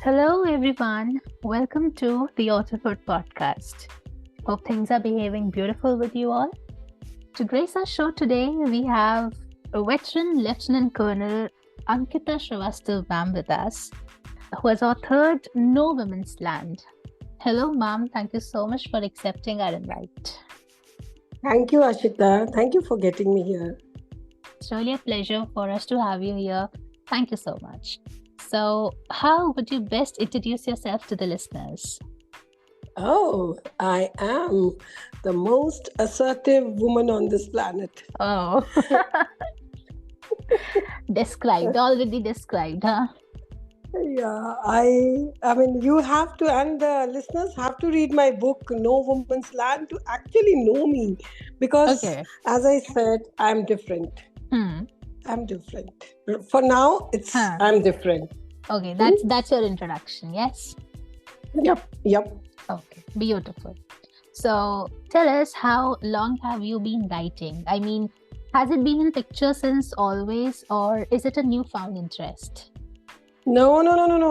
Hello, everyone. Welcome to the Autofood Podcast. Hope things are behaving beautiful with you all. To grace our show today, we have a veteran Lieutenant Colonel Ankita Srivastav ma'am with us, who has authored No Women's Land. Hello, ma'am. Thank you so much for accepting our invite. Thank you, Ashita. Thank you for getting me here. It's really a pleasure for us to have you here. Thank you so much. So, how would you best introduce yourself to the listeners? Oh, I am the most assertive woman on this planet. Oh, already described, huh? Yeah, I mean, you have to, and the listeners have to read my book, No Woman's Land, to actually know me. Because, Okay. as I said, I'm different. I'm different. For now, I'm different. Okay, that's your introduction, yes? Yep. Okay, beautiful. So tell us, how long have you been writing? I mean, has it been in picture since always, or is it a newfound interest? No.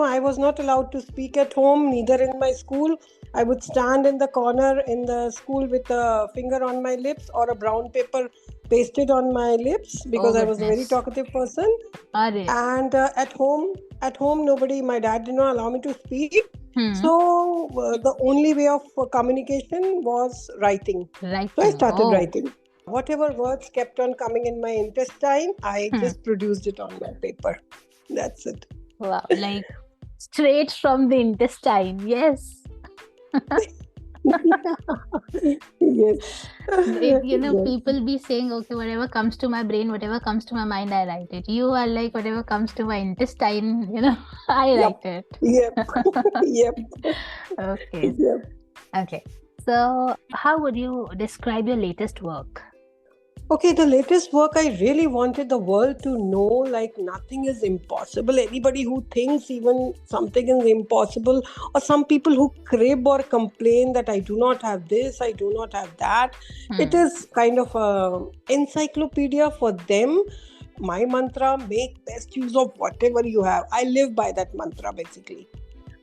I was not allowed to speak at home, neither in my school. I would stand in the corner in the school with a finger on my lips or a brown paper pasted on my lips because I was a very talkative person. And at home, my dad did not allow me to speak. So the only way of communication was writing. So I started writing. Whatever words kept on coming in my intestine, I just produced it on my paper. That's it. Wow, like straight from the intestine, yes. Yes. People be saying, okay, whatever comes to my brain, whatever comes to my mind, I write it. You are like, whatever comes to my intestine, I write it. Yep. Okay. Yep. Okay. So, how would you describe your latest work? Okay, the latest work, I really wanted the world to know like nothing is impossible. Anybody who thinks even something is impossible, or some people who crib or complain that I do not have this, I do not have that. It is kind of a encyclopedia for them. My mantra, make best use of whatever you have. I live by that mantra basically.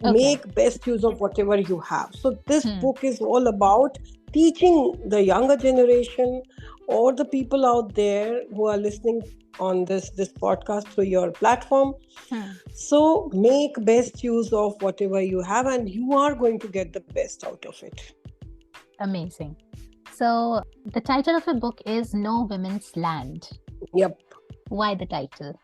Okay. Make best use of whatever you have. So this book is all about teaching the younger generation or the people out there who are listening on this podcast through your platform. So make best use of whatever you have and you are going to get the best out of it. Amazing. So the title of the book is No Women's Land. Yep. Why the title?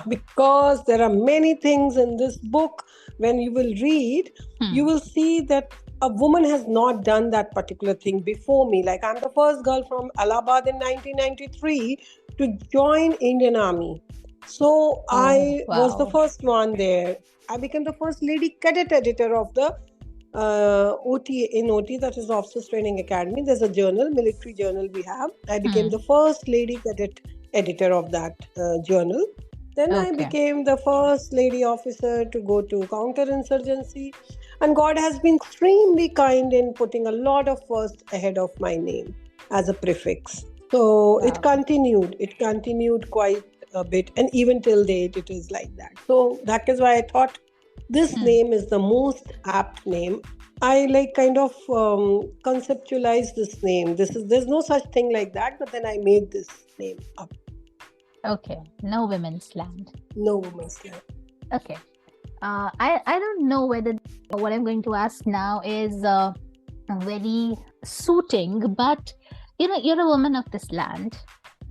Because there are many things in this book. When you will read, you will see that a woman has not done that particular thing before me. Like I'm the first girl from Allahabad in 1993 to join Indian Army. So I was the first one there. I became the first lady cadet editor of the OT, that is Officers Training Academy. There's a journal, military journal we have. I became the first lady cadet editor of that journal. Then I became the first lady officer to go to counterinsurgency. And God has been extremely kind in putting a lot of first ahead of my name as a prefix. So it continued quite a bit. And even till date, it is like that. So that is why I thought this name is the most apt name. I kind of conceptualized this name. There's no such thing like that, but then I made this name up. Okay, No Women's Land. No Women's Land. Okay. I don't know whether what I'm going to ask now is very suiting, but you're a woman of this land,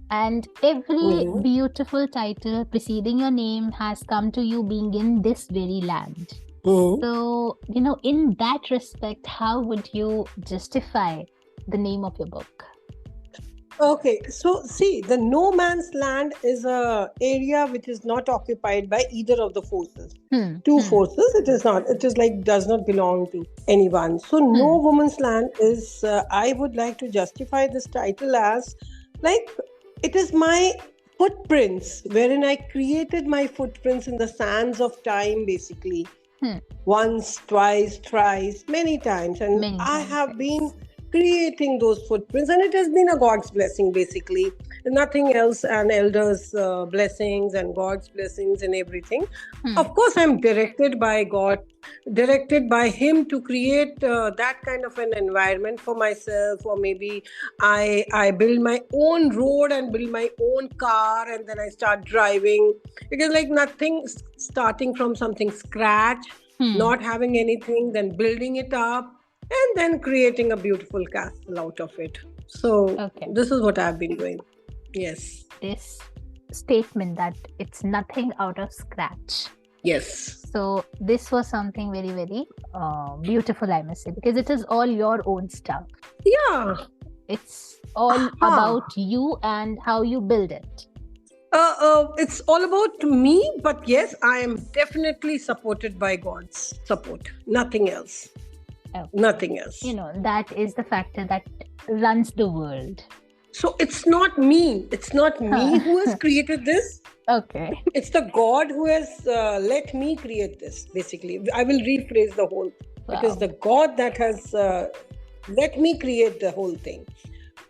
and every beautiful title preceding your name has come to you being in this very land. So, in that respect, how would you justify the name of your book? Okay, so see, the no man's land is a area which is not occupied by either of the forces. Two forces, it is not. It is does not belong to anyone. So no woman's land is, I would like to justify this title as it is my footprints, wherein I created my footprints in the sands of time basically. Once, twice, thrice, many times. And I have been creating those footprints, and it has been a God's blessing basically, nothing else, and elders' blessings and God's blessings and everything. Of course, I'm directed by God, directed by Him to create that kind of an environment for myself, or maybe I build my own road and build my own car, and then I start driving. Because like nothing, starting from something scratch, not having anything, then building it up, and then creating a beautiful castle out of it. So this is what I've been doing. Yes. This statement that it's nothing out of scratch. Yes. So this was something very, very beautiful, I must say, because it is all your own stuff. Yeah. It's all about you and how you build it. It's all about me, but yes, I am definitely supported by God's support. Nothing else. Okay. Nothing else. That is the factor that runs the world. So it's not me. It's not me who has created this. Okay. It's the God who has let me create this, basically. I will rephrase the whole. Wow. It is the God that has let me create the whole thing.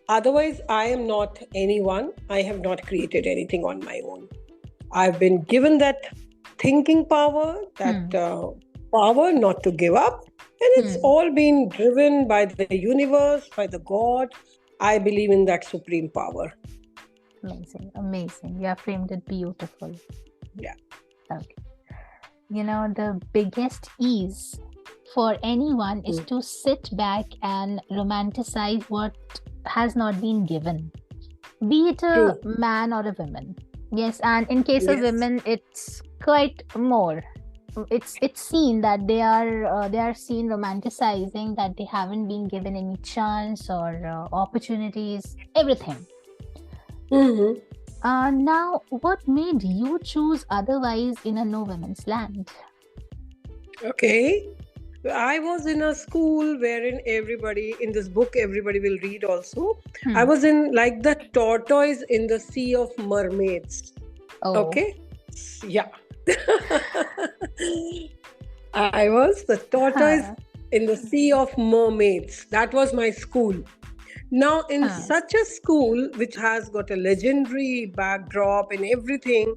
Otherwise, I am not anyone. I have not created anything on my own. I've been given that thinking power, that power not to give up. And it's all been driven by the universe, by the God. I believe in that supreme power. Amazing. You have framed it beautiful. Yeah. Okay. The biggest ease for anyone is to sit back and romanticize what has not been given, be it a man or a woman. Yes, and in case of women, it's quite more. It's seen that they are seen romanticizing that they haven't been given any chance or opportunities, everything. Now, what made you choose otherwise in a no women's land? Okay. I was in a school wherein everybody, in this book, everybody will read also. I was in like the tortoise in the sea of mermaids. Oh. Okay. Yeah. I was the tortoise in the sea of mermaids. That was my school. Now, in such a school, which has got a legendary backdrop and everything,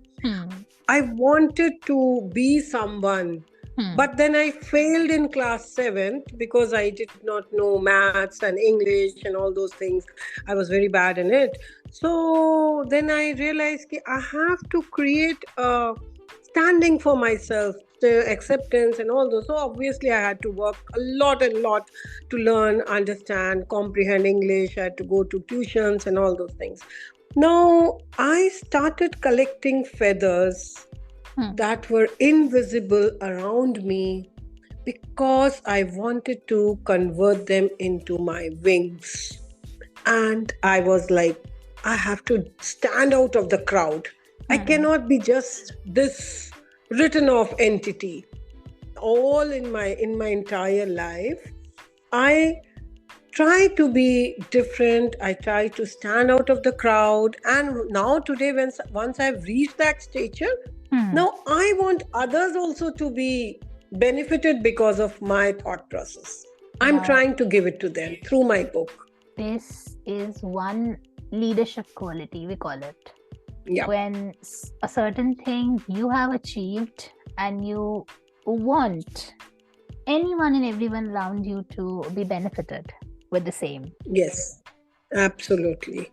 I wanted to be someone. But then I failed in class 7th because I did not know maths and English and all those things. I was very bad in it. So then I realized I have to create a standing for myself, the acceptance and all those. So obviously I had to work a lot to learn, understand, comprehend English. I had to go to tuitions and all those things. Now I started collecting feathers that were invisible around me because I wanted to convert them into my wings. And I was like, I have to stand out of the crowd. I cannot be just this written off entity. All in my entire life, I try to be different. I try to stand out of the crowd. And now today, once I've reached that stature, now I want others also to be benefited because of my thought process. I'm trying to give it to them through my book. This is one leadership quality, we call it. Yeah. When a certain thing you have achieved and you want anyone and everyone around you to be benefited with the same. Yes, absolutely.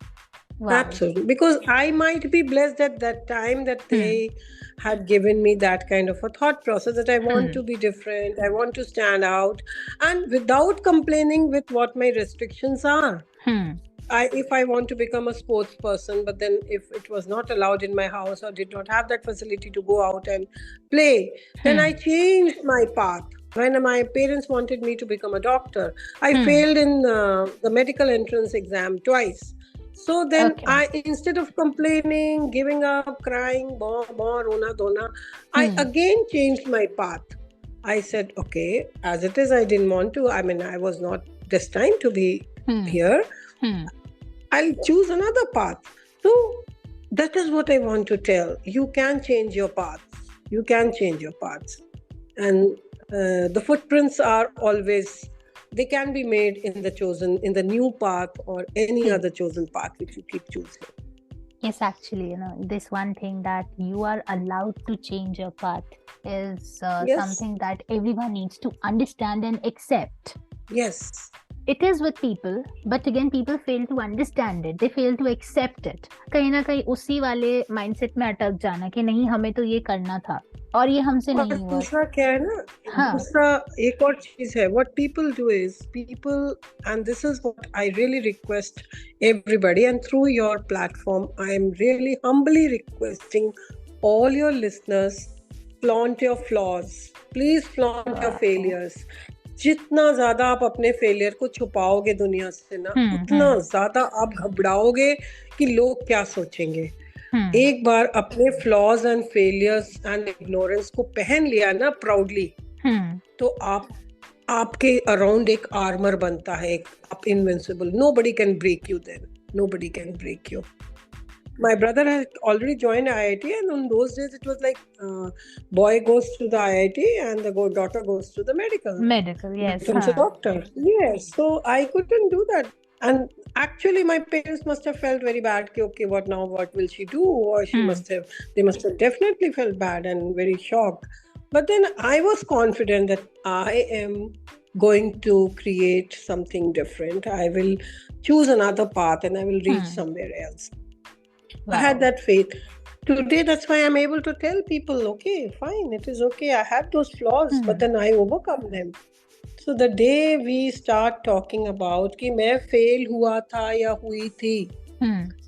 Wow. Absolutely. Because I might be blessed at that time that they had given me that kind of a thought process that I want to be different, I want to stand out, and without complaining with what my restrictions are. If I want to become a sports person, but then if it was not allowed in my house or did not have that facility to go out and play, then I changed my path. When my parents wanted me to become a doctor, I failed in the medical entrance exam twice. So then I, instead of complaining, giving up, crying, rona, dona, I again changed my path. I said, okay, as it is, I didn't want to. I mean, I was not destined to be here. I'll choose another path. So that is what I want to tell. You can change your paths. You can change your paths. And the footprints are always they can be made in the new path or any other chosen path which you keep choosing. Yes, actually, this one thing that you are allowed to change your path is Yes. something that everyone needs to understand and accept. Yes. It is with people, but again, people fail to understand it. They fail to accept it. कहीं ना कहीं उसी वाले mindset में अटक जाना कि नहीं हमें तो ये करना था और ये हमसे और नहीं हुआ. दूसरा क्या है ना, हाँ. दूसरा एक और चीज है, what people do is and this is what I really request everybody, and through your platform I am really humbly requesting all your listeners, flaunt your flaws, please flaunt your failures. जितना ज्यादा आप अपने failure को छुपाओगे दुनिया से ना, उतना ज्यादा आप घबराओगे कि लोग क्या सोचेंगे. एक बार अपने flaws and failures and ignorance को पहन लिया ना प्राउडली, तो आपके अराउंड एक आर्मर बनता है, आप invincible. Nobody can break you then, nobody can break you. My brother had already joined IIT, and on those days it was like boy goes to the IIT and the daughter goes to the medical, yes, becomes a doctor. Yes, so I couldn't do that. And actually my parents must have felt very bad. Okay, what now, what will she do? Or they must have definitely felt bad and very shocked. But then I was confident that I am going to create something different. I will choose another path and I will reach somewhere else. Wow. I had that faith. Today, that's why I'm able to tell people, okay, fine, it is okay. I have those flaws, but then I overcome them. So the day we start talking about कि मैं fail हुआ था या हुई थी,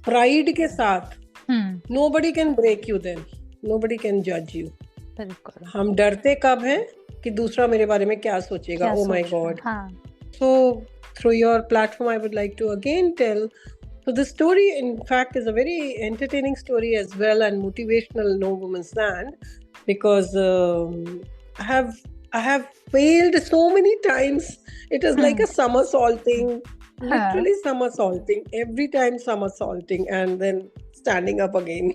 pride के साथ, nobody can break you then. Nobody can judge you. हम डरते कब हैं कि दूसरा मेरे बारे में क्या सोचेगा. Oh my God. So through your platform, I would like to again tell. So the story, in fact, is a very entertaining story as well, and motivational, No Woman's Land, because I have failed so many times. It is like a somersaulting, literally somersaulting, every time somersaulting, and then standing up again.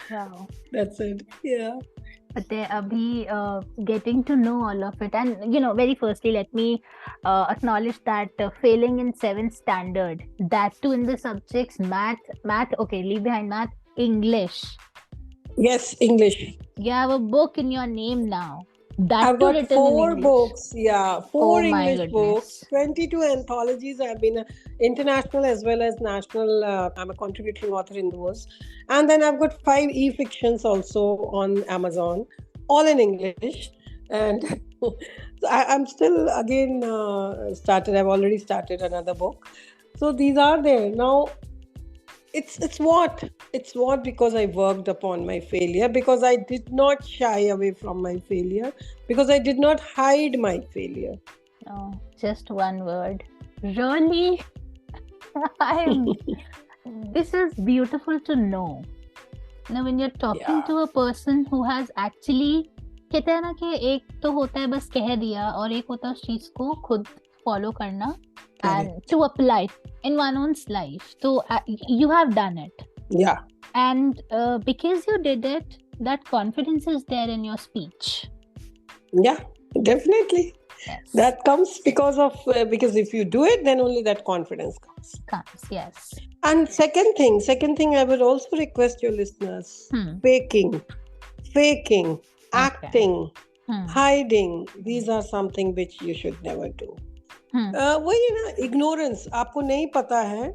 Wow. That's it. Yeah. But they abhi getting to know all of it, and very firstly let me acknowledge that failing in 7th standard, that too in the subjects math, okay, leave behind math, English. Yes, English. You have a book in your name now. I've got 4 books. Yeah, 4 English books, 22 anthologies. I've been international as well as national. I'm a contributing author in those. And then I've got 5 e-fictions also on Amazon, all in English. And I'm still again started. I've already started another book. So these are there. Now, it's what because I worked upon my failure, because I did not shy away from my failure, because I did not hide my failure. Oh, just one word. Really? This is beautiful to know. Now, when you're talking to a person who has actually, कहते हैं ना कि एक तो होता है बस कह दिया और एक होता है उस चीज को खुद फॉलो करना and to apply in one's life. So you have done it. Yeah. And because you did it, that confidence is there in your speech. Yeah, definitely. Yes. That comes because if you do it, then only that confidence comes. Yes. And second thing I would also request your listeners, faking, acting, hiding, these are something which you should never do. वही ना, ignorance, आपको नहीं पता है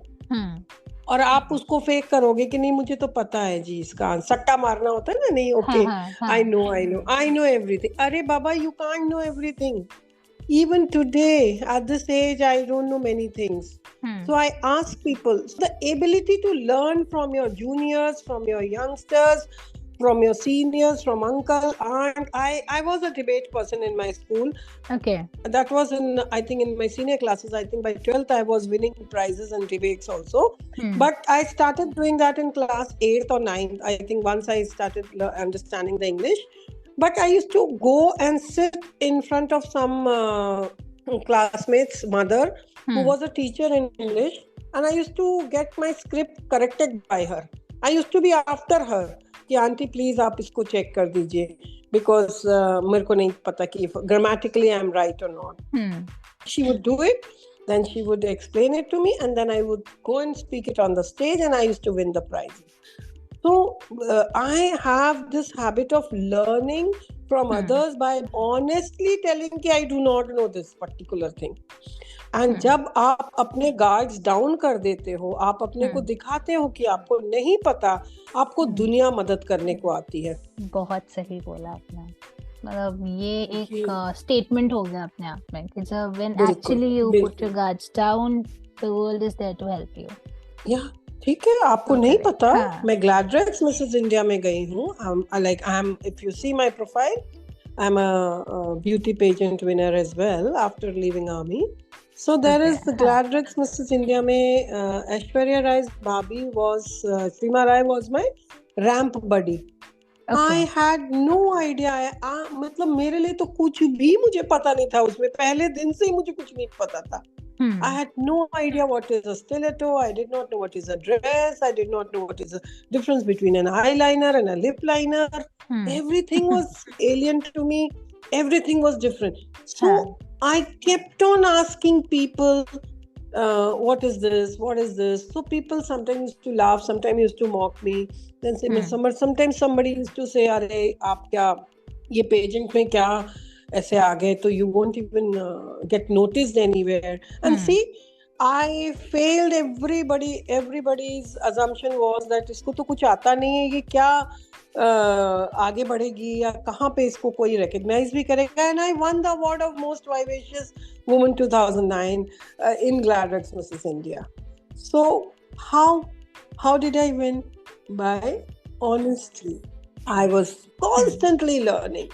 और आप उसको fake करोगे कि नहीं मुझे तो पता है जी, इसका सट्टा मारना होता है ना, नहीं, ओके, आई नो एवरीथिंग. अरे बाबा, you can't know everything. Even today, at this age, I don't know many things. So I ask people, the ability to learn from your juniors, from your youngsters, from your seniors, from uncle, aunt. I was a debate person in my school. Okay. That was I think in my senior classes. I think by 12th I was winning prizes and debates also. But I started doing that in class 8th or 9th. I think once I started understanding the English. But I used to go and sit in front of some classmates' mother who was a teacher in English. And I used to get my script corrected by her. I used to be after her. कि aunty please आप इसको check कर दीजिए, because मेरे को नहीं पता कि ग्रामेटिकली आई एम राइट और not. She would do it, then she would explain it to me, and then I would go and speak it on the stage, and I used to win the prize. So I have this habit of learning from others by honestly telling कि I do not know this particular thing. And जब आप अपने guards down कर देते हो, आप अपने को दिखाते हो कि आपको नहीं पता, आपको दुनिया मदद करने को आती है. बहुत सही बोला आपने. मतलब ये एक स्टेटमेंट हो गया अपने आप में कि जब when actually you put your guards down, the world is there to help you. Yeah. ठीक है, आपको नहीं पता. मैं Gladrex Mrs. India में गई हूँ. If you see my profile, I'm a beauty pageant winner as well after leaving army. So there is the Gladrex Mrs. India में Aishwarya Rai's Bhabhi was Seema Rai was my ramp buddy. I had no idea. मतलब मेरे लिए तो कुछ भी मुझे पता नहीं था उसमें. पहले दिन से ही मुझे कुछ नहीं पता था. I had no idea what is a stiletto. I did not know what is a dress. I did not know what is the difference between an eyeliner and a lip liner. Everything was alien to me. Everything was different. So I kept on asking people, what is this? What is this? So people sometimes used to laugh, sometimes used to mock me. Then sometimes somebody used to say, "Arey, आप क्या ये pageant में क्या ऐसे आ गए तो you won't even get noticed anywhere." And see, I failed everybody's assumption was that इसको तो कुछ आता नहीं है, ये क्या आगे बढ़ेगी या कहाँ पे इसको कोई recognize भी करेगा. And I won the award of most vivacious woman 2009 in Gladrex Mrs. India. So how did I win? By honestly. I was constantly learning.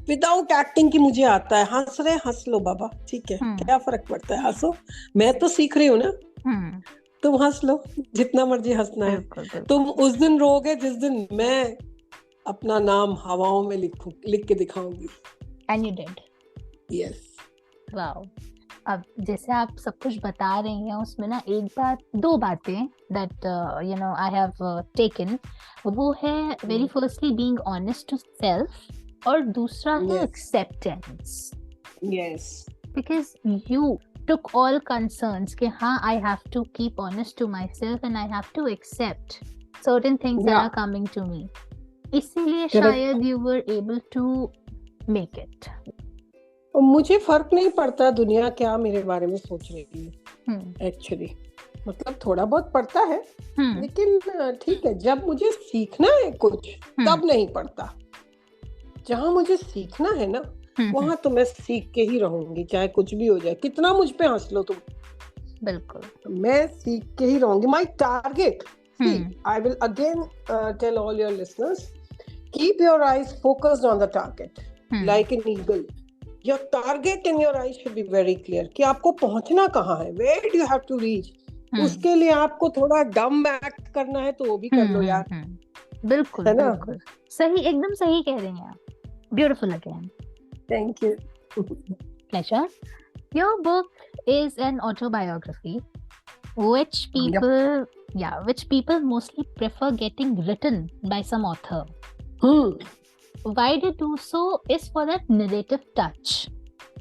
Without acting की मुझे आता है. हंस रहे हंस लो बाबा, ठीक है, क्या फर्क पड़ता है, हंसो. मैं तो सीख रही हूँ ना. तुम हंस लो जितना मर्जी हंसना है. तुम उस दिन रोगे जिस दिन मैं अपना नाम हवाओं में लिख के दिखाऊंगी. And you did. Yes. Wow. अब जैसे आप सब कुछ बता रही हैं उसमें ना दो बातें that I have taken. वो है very firstly being honest to self. और दूसरा है acceptance. Yes. Because you took all concerns कि हाँ, I have to keep honest to myself and I have to accept certain things that are coming to me. इसीलिए शायद you were able to make it. मुझे फर्क नहीं पड़ता दुनिया क्या मेरे बारे में सोच रही है. Actually, मतलब थोड़ा बहुत पड़ता है, लेकिन ठीक है, जब मुझे सीखना है कुछ तब नहीं पड़ता. जहाँ मुझे सीखना है ना, वहाँ तो मैं सीख के ही रहूंगी, चाहे कुछ भी हो जाए. कितना मुझ पे हंस लो तुम, बिल्कुल मैं सीख के ही रहूंगी. My target, I will again tell all your listeners, keep your eyes focused on the target, like an eagle. Your target in your eyes should be very clear कि आपको पहुंचना कहाँ है, where do you have to reach. उसके लिए आपको थोड़ा dumb act करना है तो वो भी कर लो यार. बिल्कुल बिल्कुल सही, एकदम सही कह रही हैं आप. Beautiful again. Thank you. Pleasure. Your book is an autobiography, which people mostly prefer getting written by some author. Why they do so is for that narrative touch.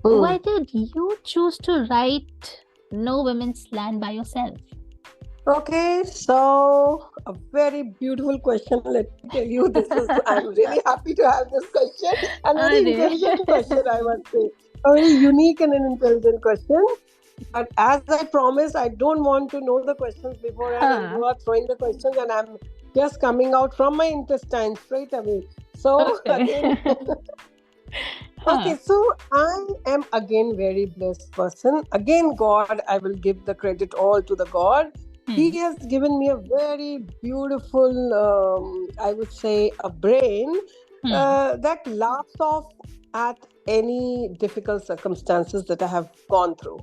Why did you choose to write No Women's Land by yourself? Okay, so a very beautiful question. Let me tell you, I'm really happy to have this question, and a very intelligent question, I must say. A very unique and an intelligent question. But as I promised, I don't want to know the questions beforehand, and you are throwing the questions, and I'm just coming out from my intestines straight away. So, okay, so I am again very blessed person. Again, God, I will give the credit all to the God. He has given me a very beautiful, I would say, a brain that laughs off at any difficult circumstances that I have gone through.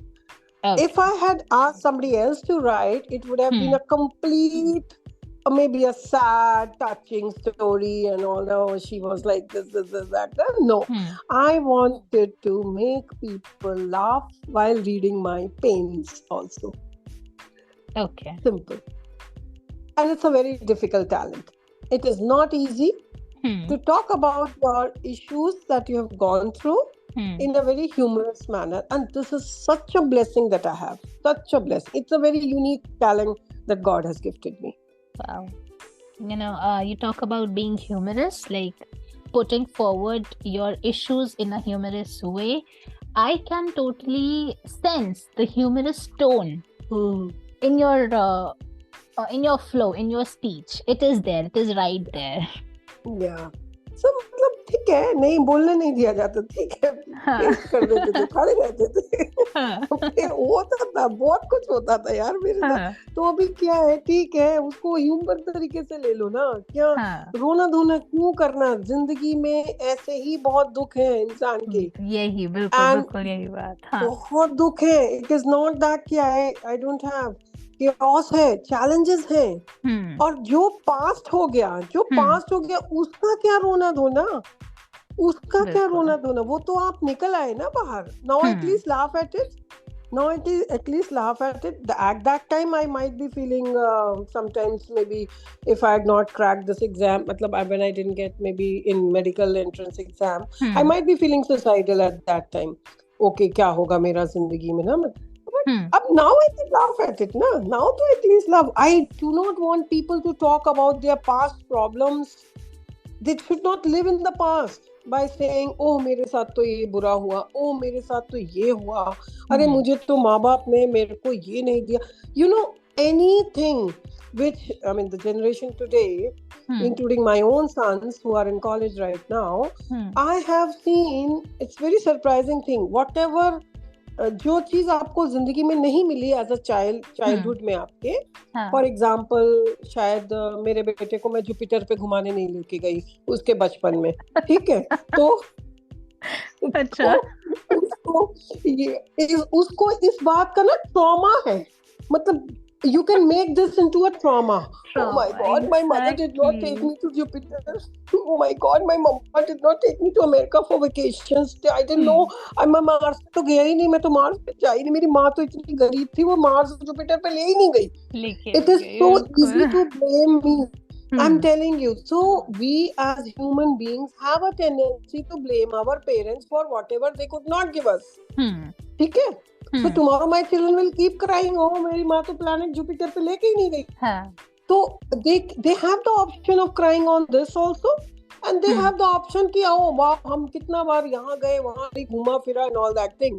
Okay. If I had asked somebody else to write, it would have been a complete, maybe a sad, touching story and all. Oh, she was like this, that. No, I wanted to make people laugh while reading my pains also. Okay. Simple. And it's a very difficult talent. It is not easy to talk about your issues that you have gone through in a very humorous manner. And this is such a blessing that I have. Such a blessing. It's a very unique talent that God has gifted me. Wow. You talk about being humorous, like putting forward your issues in a humorous way. I can totally sense the humorous tone in your flow, in your speech. It is there. It is right there. Yeah. So मतलब ठीक है, नहीं बोलने नहीं दिया जाता, ठीक है, पेश कर देते थे, खड़े रहते थे, होता था, बहुत कुछ होता था यार मेरे साथ। तो अभी क्या है, ठीक है, उसको ह्यूमर तरीके से ले लो ना, क्या रोना धोना क्यों करना, जिंदगी में ऐसे ही बहुत दुख है इंसान के। यही बिल्कुल यही बात, बहुत दुख है। इट इज नॉट दैट कि आई डोंट हैव, chaos है, challenges हैं, और जो पास्ट हो गया उसका क्या रोना धोना, वो तो आप निकल आए ना बाहर। Now at least laugh at it. At that time I might be feeling sometimes, maybe if I had not cracked this exam, when I didn't get maybe in medical entrance exam, I might be feeling suicidal at that time. Okay, क्या होगा मेरा जिंदगी में ना, अब now I can laugh at it ना, now to at least laugh. I do not want people to talk about their past problems. They should not live in the past by saying, oh मेरे साथ तो ये बुरा हुआ, oh मेरे साथ तो ये हुआ, अरे मुझे तो माँ बाप ने मेरे को ये नहीं दिया. You know, anything which, I mean, the generation today, including my own sons who are in college right now, I have seen, it's very surprising thing, whatever जो चीज आपको जिंदगी में नहीं मिली एज अ चाइल्डहुड में आपके, फॉर एग्जाम्पल शायद मेरे बेटे को मैं जुपिटर पे घुमाने नहीं लेके गई उसके बचपन में, ठीक है, तो अच्छा, उसको इस बात का ना ट्रॉमा है, मतलब you can make this into a trauma. Oh my God, my mother did not take me to Jupiter. Oh my God, my mama did not take me to America for vacations. I didn't know. मैं Mars तो गया ही नहीं, मैं तो Mars पे जा ही नहीं, मेरी माँ तो इतनी गरीब थी, वो मार्स जुपिटर पे ले ही नहीं गई. It is so easy to blame me. I'm telling you. So we as human beings have a tendency to blame our parents for whatever they could not give us. ठीक है? So tomorrow my children will keep crying, oh मेरी माँ तो planet Jupiter पे लेके ही नहीं गई. तो they have the option of crying on this also, and they have the option कि oh वाह हम कितना बार यहाँ गए, वहाँ भी घूमा फिरा and all that thing.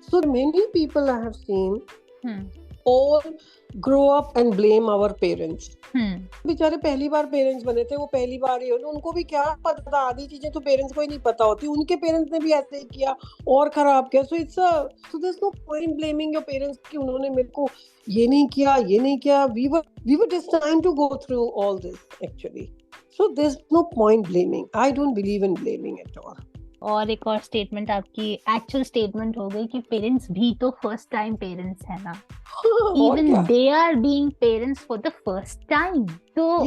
So many people I have seen all grow up and blame our parents. बेचारे पहली बार पेरेंट्स बने थे, वो पहली बार ही हो, उनको भी क्या पता था, आधी चीजें तो पेरेंट्स को ही नहीं पता होती, उनके पेरेंट्स ने भी ऐसे ही किया और खराब किया. So there's no point blaming your parents कि उन्होंने मेरे को ये नहीं किया. We were destined to go through all this actually. So there's no point blaming. I don't believe in blaming at all. और एक और स्टेटमेंट आपकी एक्चुअल स्टेटमेंट हो गई कि पेरेंट्स भी तो फर्स्ट टाइम पेरेंट्स है ना, even they are being parents for the first time. तो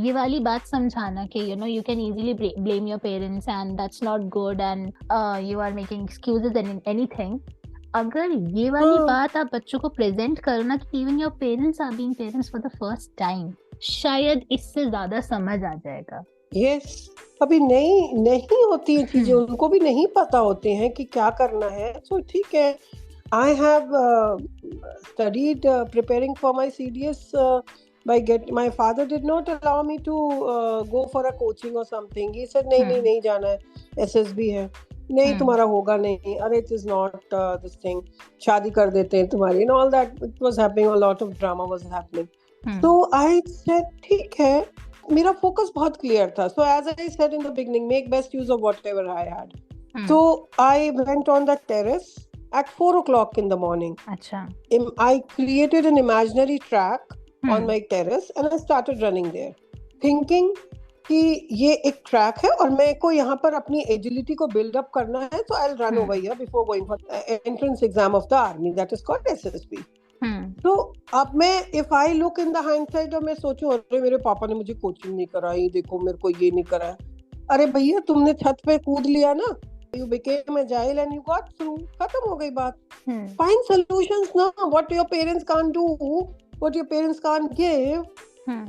ये वाली बात समझाना कि you can easily blame your parents and that's not good and you are making excuses and anything. अगर ये वाली बात आप बच्चों को प्रेजेंट करो ना कि even your parents are being parents for the first time, शायद इससे ज्यादा समझ आ जाएगा. यस, अभी नहीं होती है चीजें, उनको भी नहीं पता होते हैं कि क्या करना है. तो ठीक है, I have studied preparing for my CDS my father did not allow me to go for a coaching or something. He said नहीं जाना है, SSB है, नहीं तुम्हारा होगा नहीं, अरे it is not this thing, शादी कर देते हैं तुम्हारी, and all that. It was happening, a lot of drama was happening. So I said ठीक है, मेरा फोकस बहुत क्लियर था. So as I said in the beginning, make best use of whatever I had. So I went on the terrace at 4 o'clock in the morning. Achha. I created an imaginary track on my terrace and I started running there, thinking कि ये एक track है और मेरे को यहाँ पर अपनी एजिलिटी को बिल्ड अप करना है, so I'll run over here before going for entrance exam of the army, that is called SSB. तो अब मैं if I look in the hindsight और मैं सोचूं अरे मेरे पापा ने मुझे कोचिंग नहीं कराई, देखो मेरे को ये नहीं कराया. अरे भैया तुमने छत पे कूद लिया ना, you became agile and you got through, खत्म हो गई बात. Find solutions ना, what your parents can't do, what your parents can't give,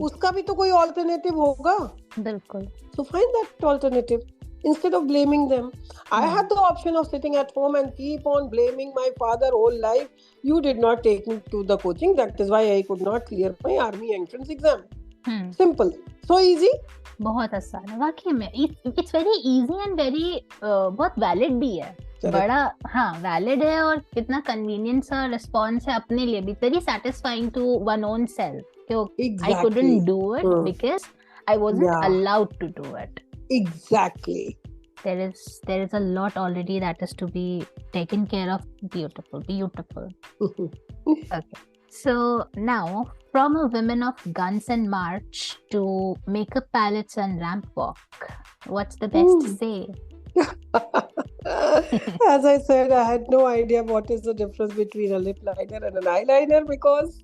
उसका भी तो कोई alternative होगा. बिल्कुल. So find that alternative. instead of blaming them. I Hmm. had the option of sitting at home and keep on blaming my father whole life. You did not take me to the coaching. That is why I could not clear my army entrance exam. Hmm. Simple. So easy. बहुत आसान है वाकई में. It's very easy and very बहुत valid भी है. Correct. बड़ा हाँ वैलिड है और कितना कन्वीनियंट सा रिस्पॉन्स है अपने लिए भी. Very satisfying to one own self. I Exactly. Couldn't do it because I wasn't Yeah. Allowed to do it. Exactly. There is a lot already that is to be taken care of. Beautiful. Okay. So now, from a women of guns and march to makeup palettes and ramp walk, what's the best to say? As I said, I had no idea what is the difference between a lip liner and an eyeliner, because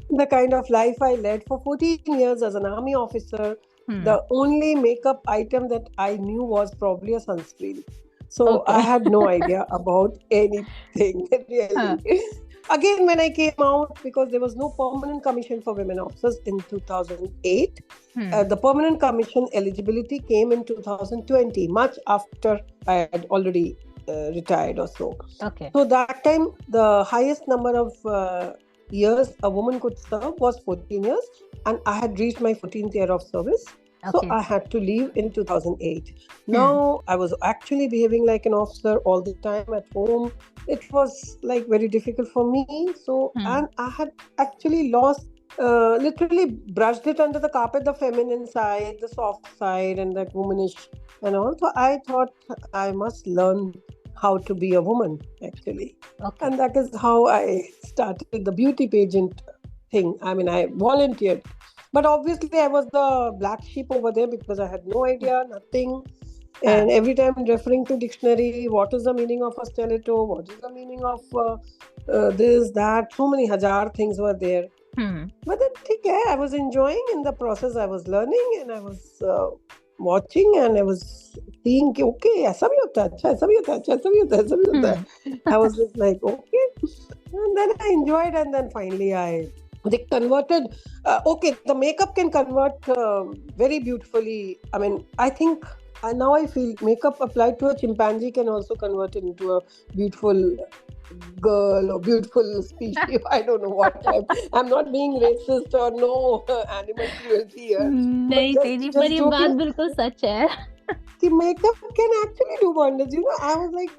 the kind of life I led for 14 years as an army officer, the only makeup item that I knew was probably a sunscreen. So Okay. I had no idea about anything really. Again, when I came out, because there was no permanent commission for women officers in 2008, the permanent commission eligibility came in 2020, much after I had already retired or so. Okay. So that time, the highest number of years a woman could serve was 14 years, and I had reached my 14th year of service. So Okay. I had to leave in 2008. Now I was actually behaving like an officer all the time at home. It was like very difficult for me. So, and I had actually lost, literally brushed it under the carpet, the feminine side, the soft side, and that womanish and all. So I thought I must learn how to be a woman, actually. Okay. And that is how I started the beauty pageant thing. I mean, I volunteered. But obviously, I was the black sheep over there because I had no idea, nothing. And every time referring to dictionary, what is the meaning of a stiletto? What is the meaning of this, that? So many hajar things were there. But then, okay, I was enjoying in the process. I was learning and I was watching and I was seeing, okay, ऐसा भी होता है, अच्छा ऐसा भी होता है, अच्छा ऐसा भी होता है, ऐसा भी होता है. I was just like, okay. And then I enjoyed, and then finally they converted. Okay, the makeup can convert very beautifully. I mean, I think now I feel makeup applied to a chimpanzee can also convert it into a beautiful girl or beautiful species. I don't know what. I'm not being racist or no animal cruelty here. नहीं तेरी पर ये बात बिल्कुल सच है. The makeup can actually do wonders. You know, I was like,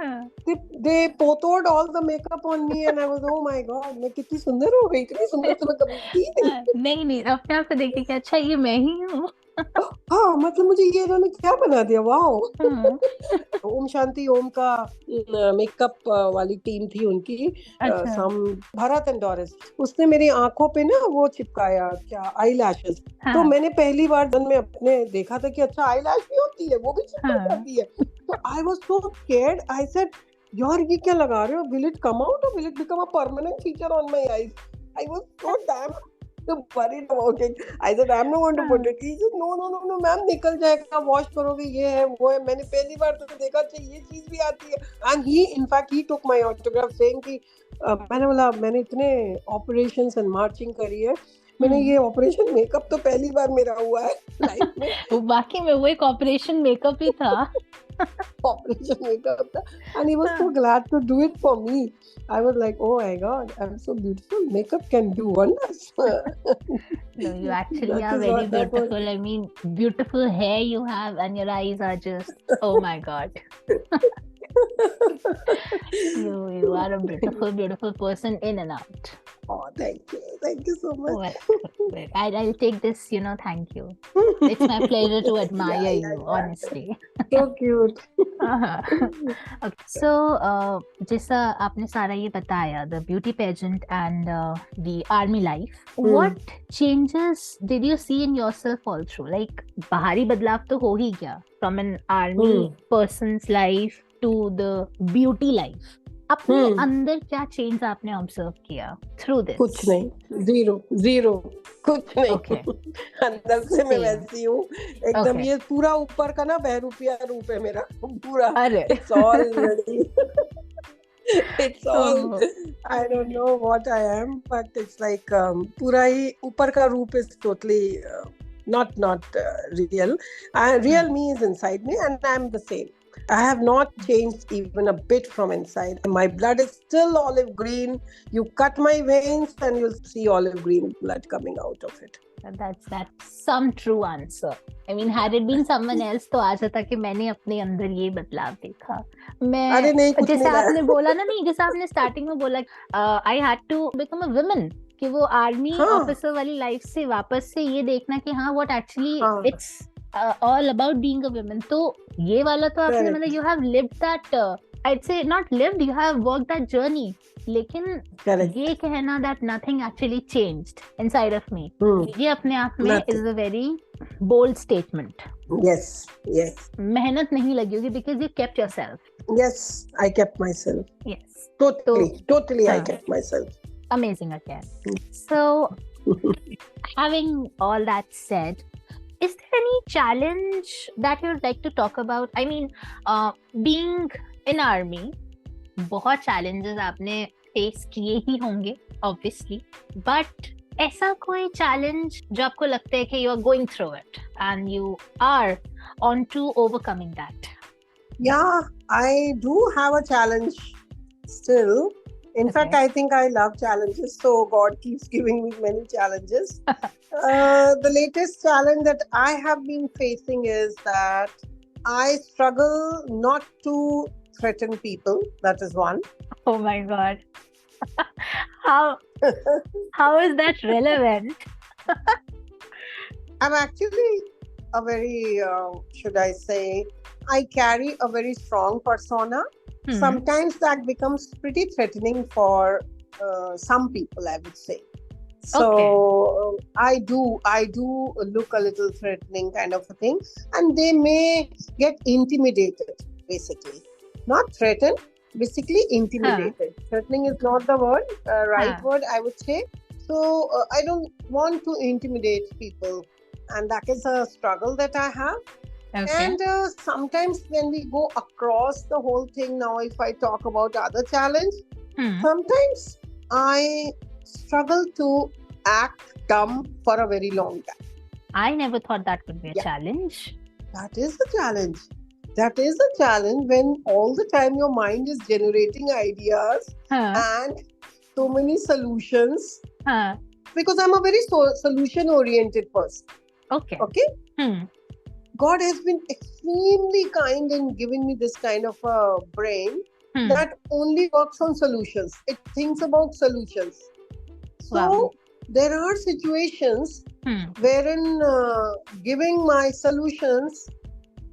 they potted all the makeup on me, and I was, oh my god, मैं कितनी सुंदर हो गई, इतनी सुंदर तो मैं कभी थी नहीं अपने आप को देखी कि अच्छा ये मैं ही हूँ. हाँ, मतलब मुझे ये इन्होंने क्या बना दिया, वाओ. ओम शांति ओम का मेकअप वाली टीम थी उनकी, भरत एंड डोरिस. उसने मेरी आंखों पे ना वो चिपकाया, क्या, आई लैशेस. तो मैंने पहली बार जन में अपने देखा था कि अच्छा आई लैश भी होती है, वो भी चिपक जाती है. तो I was so scared. I said, यार ये क्या लगा रहे हो, विल इट कम आउट और will it become a permanent feature on my eyes. I was so damn worried about it. I said, I'm not going to put it. He said, no, ma'am निकल जाएगा, wash करोगे, ये है वो है. मैंने पहली बार तो देखा, अच्छा ये चीज भी आती है. And he took my autograph saying कि मैंने बोला, मैंने इतने operations and marching करी है, मैंने ये ऑपरेशन मेकअप तो पहली बार मेरा हुआ है लाइफ में. बाकी में वो एक ऑपरेशन मेकअप ही था. Operation makeup था. And he was so glad to do it for me. I was like, oh my god, I'm so beautiful. Makeup can do wonders. No, you actually are very beautiful. I mean, beautiful hair you have, and your eyes are just, oh my god. You are a beautiful person in and out. Oh, thank you so much. Well, I'll take this, thank you. It's my pleasure to admire you, honestly. So cute. Okay. So, जैसा आपने सारा ये बताया, the beauty pageant and the army life, what changes did you see in yourself all through? Like, बाहरी बदलाव तो हो ही गया, from an army person's life to the beauty life. अपने अंदर क्या चेंज आपने ऑब्जर्व किया थ्रू दिस? कुछ नहीं, जीरो, कुछ नहीं. Okay. अंदर से मैं वैसी हूँ एकदम. ये पूरा ऊपर का ना बहरूपिया रूप है मेरा पूरा. It's all ready. It's all, I don't know what I am, but it's like पूरा ही ऊपर का रूप is totally not real. Real me is inside me, and I'm the same. I have not changed even a bit from inside. My blood is still olive green. You cut my veins and you'll see olive green blood coming out of it. That's some true answer. I mean, had it been someone else, तो आज तक कि मैंने अपने अंदर ये बदलाव देखा. अरे नहीं, कुछ जैसे नहीं लाया. आपने बोला ना, नहीं, जैसे आपने स्टार्टिंग में बोला, I had to become a woman, कि वो आर्मी ऑफिसर वाली लाइफ से वापस से ये देखना कि हाँ, what actually it's all about being a woman. तो ये वाला तो आपने मतलब you have lived that, I'd say not lived, you have walked that journey. लेकिन ये कहना that nothing actually changed inside of me, ये अपने आप में is a very bold statement. Yes. मेहनत नहीं लगी होगी because you kept yourself. Yes, I kept myself. Yes. Totally I kept myself. Amazing again. So, having all that said, is there any challenge that you would like to talk about? I mean, being in army, बहुत challenges आपने face किए ही होंगे, obviously. But ऐसा कोई challenge जो आपको लगता है कि you are going through it and you are on to overcoming that? Yeah, I do have a challenge still. In fact, I think I love challenges, so God keeps giving me many challenges. The latest challenge that I have been facing is that I struggle not to threaten people. That is one. Oh my God. How is that relevant? I'm actually a very, should I say, I carry a very strong persona. Sometimes that becomes pretty threatening for some people, I would say. So I do look a little threatening kind of a thing, and they may get intimidated, basically. Not threatened, basically intimidated. Threatening is not the word, right word, I would say. So I don't want to intimidate people, and that is a struggle that I have. And sometimes when we go across the whole thing, now if I talk about other challenge, sometimes I struggle to act dumb for a very long time. I never thought that would be a challenge. That is the challenge. That is the challenge when all the time your mind is generating ideas and so many solutions. Because I'm a very solution-oriented person. Okay? God has been extremely kind in giving me this kind of a brain that only works on solutions. It thinks about solutions. So there are situations wherein giving my solutions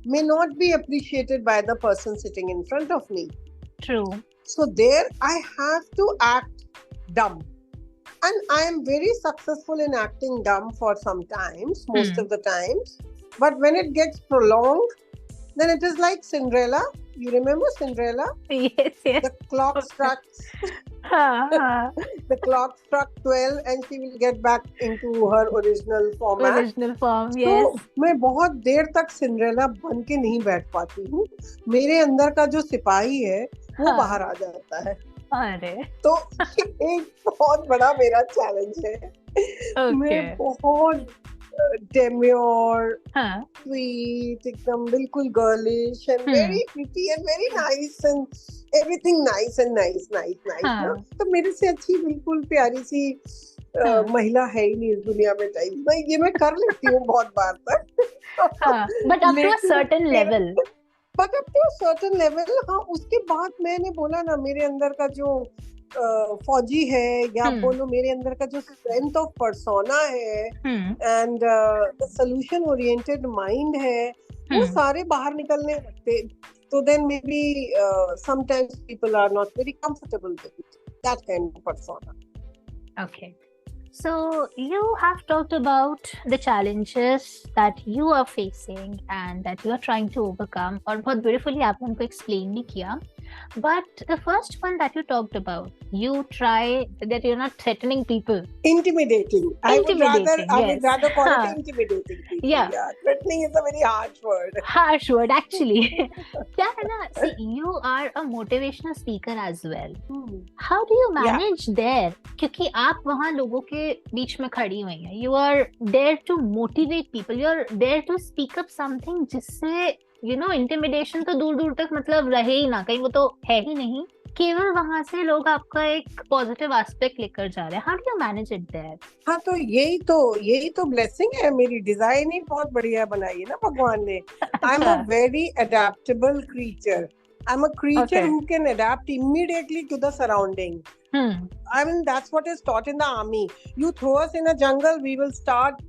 may not be appreciated by the person sitting in front of me. True. So there I have to act dumb. And I am very successful in acting dumb for some times, most of the times. But when it gets prolonged, then it is like Cinderella. You remember Cinderella? Yes. The clock struck. The clock struck 12 and she will get back into her original format. Original form, yes. तो मैं बहुत देर तक Cinderella बन के नहीं बैठ पाती हूँ. मेरे अंदर का जो सिपाही है वो बाहर आ जाता है. अरे तो एक बहुत बड़ा मेरा चैलेंज है. मैं बहुत demure, sweet, एकदम बिल्कुल girlish and very pretty and very nice and everything nice. तो मेरे से अच्छी बिल्कुल प्यारी सी महिला है ही नहीं इस दुनिया में टाइप. ये मैं कर लेती हूँ बहुत बार तक. But up to a certain level. हाँ, उसके बाद मैंने बोला ना, मेरे अंदर का जो फौजी है या बोलो मेरे अंदर का जो स्ट्रेंथ ऑफ पर्सोना है एंड सोल्यूशन ओरिएंटेड माइंड है, वो सारे बाहर निकलने लगते. तो then may be sometimes people are not very comfortable with that kind of persona. Okay. So you have talked about the challenges that you are facing and that you are trying to overcome, और बहुत beautifully आपने उनको explain भी किया. But the first one that you talked about, you try that you're not threatening people. Intimidating. I would Intimidating, yes. rather call it हाँ, intimidating people. yeah, Yeah. Threatening is a very harsh word. harsh word actually. क्या है ना, see, you are a motivational speaker as well. How do you Yeah. manage there? क्योंकि आप वहाँ लोगों के बीच में खड़ी हुई हैं. You are there to motivate people. You are there to speak up something जिससे intimidation तो दूर दूर तक मतलब रहे ही ना, कहीं वो तो है ही नहीं. केवल वहां से लोग आपका एक पॉजिटिव एस्पेक्ट लेकर जा रहे हैं. How do you manage it there? हाँ, तो यही तो ब्लेसिंग है. मेरी डिजाइन ही बहुत बढ़िया बनाई है ना भगवान ने. I am a very adaptable creature. I'm a creature Okay. who can adapt immediately to the surrounding. I mean, that's what is taught in the army. You throw us in a jungle, we will start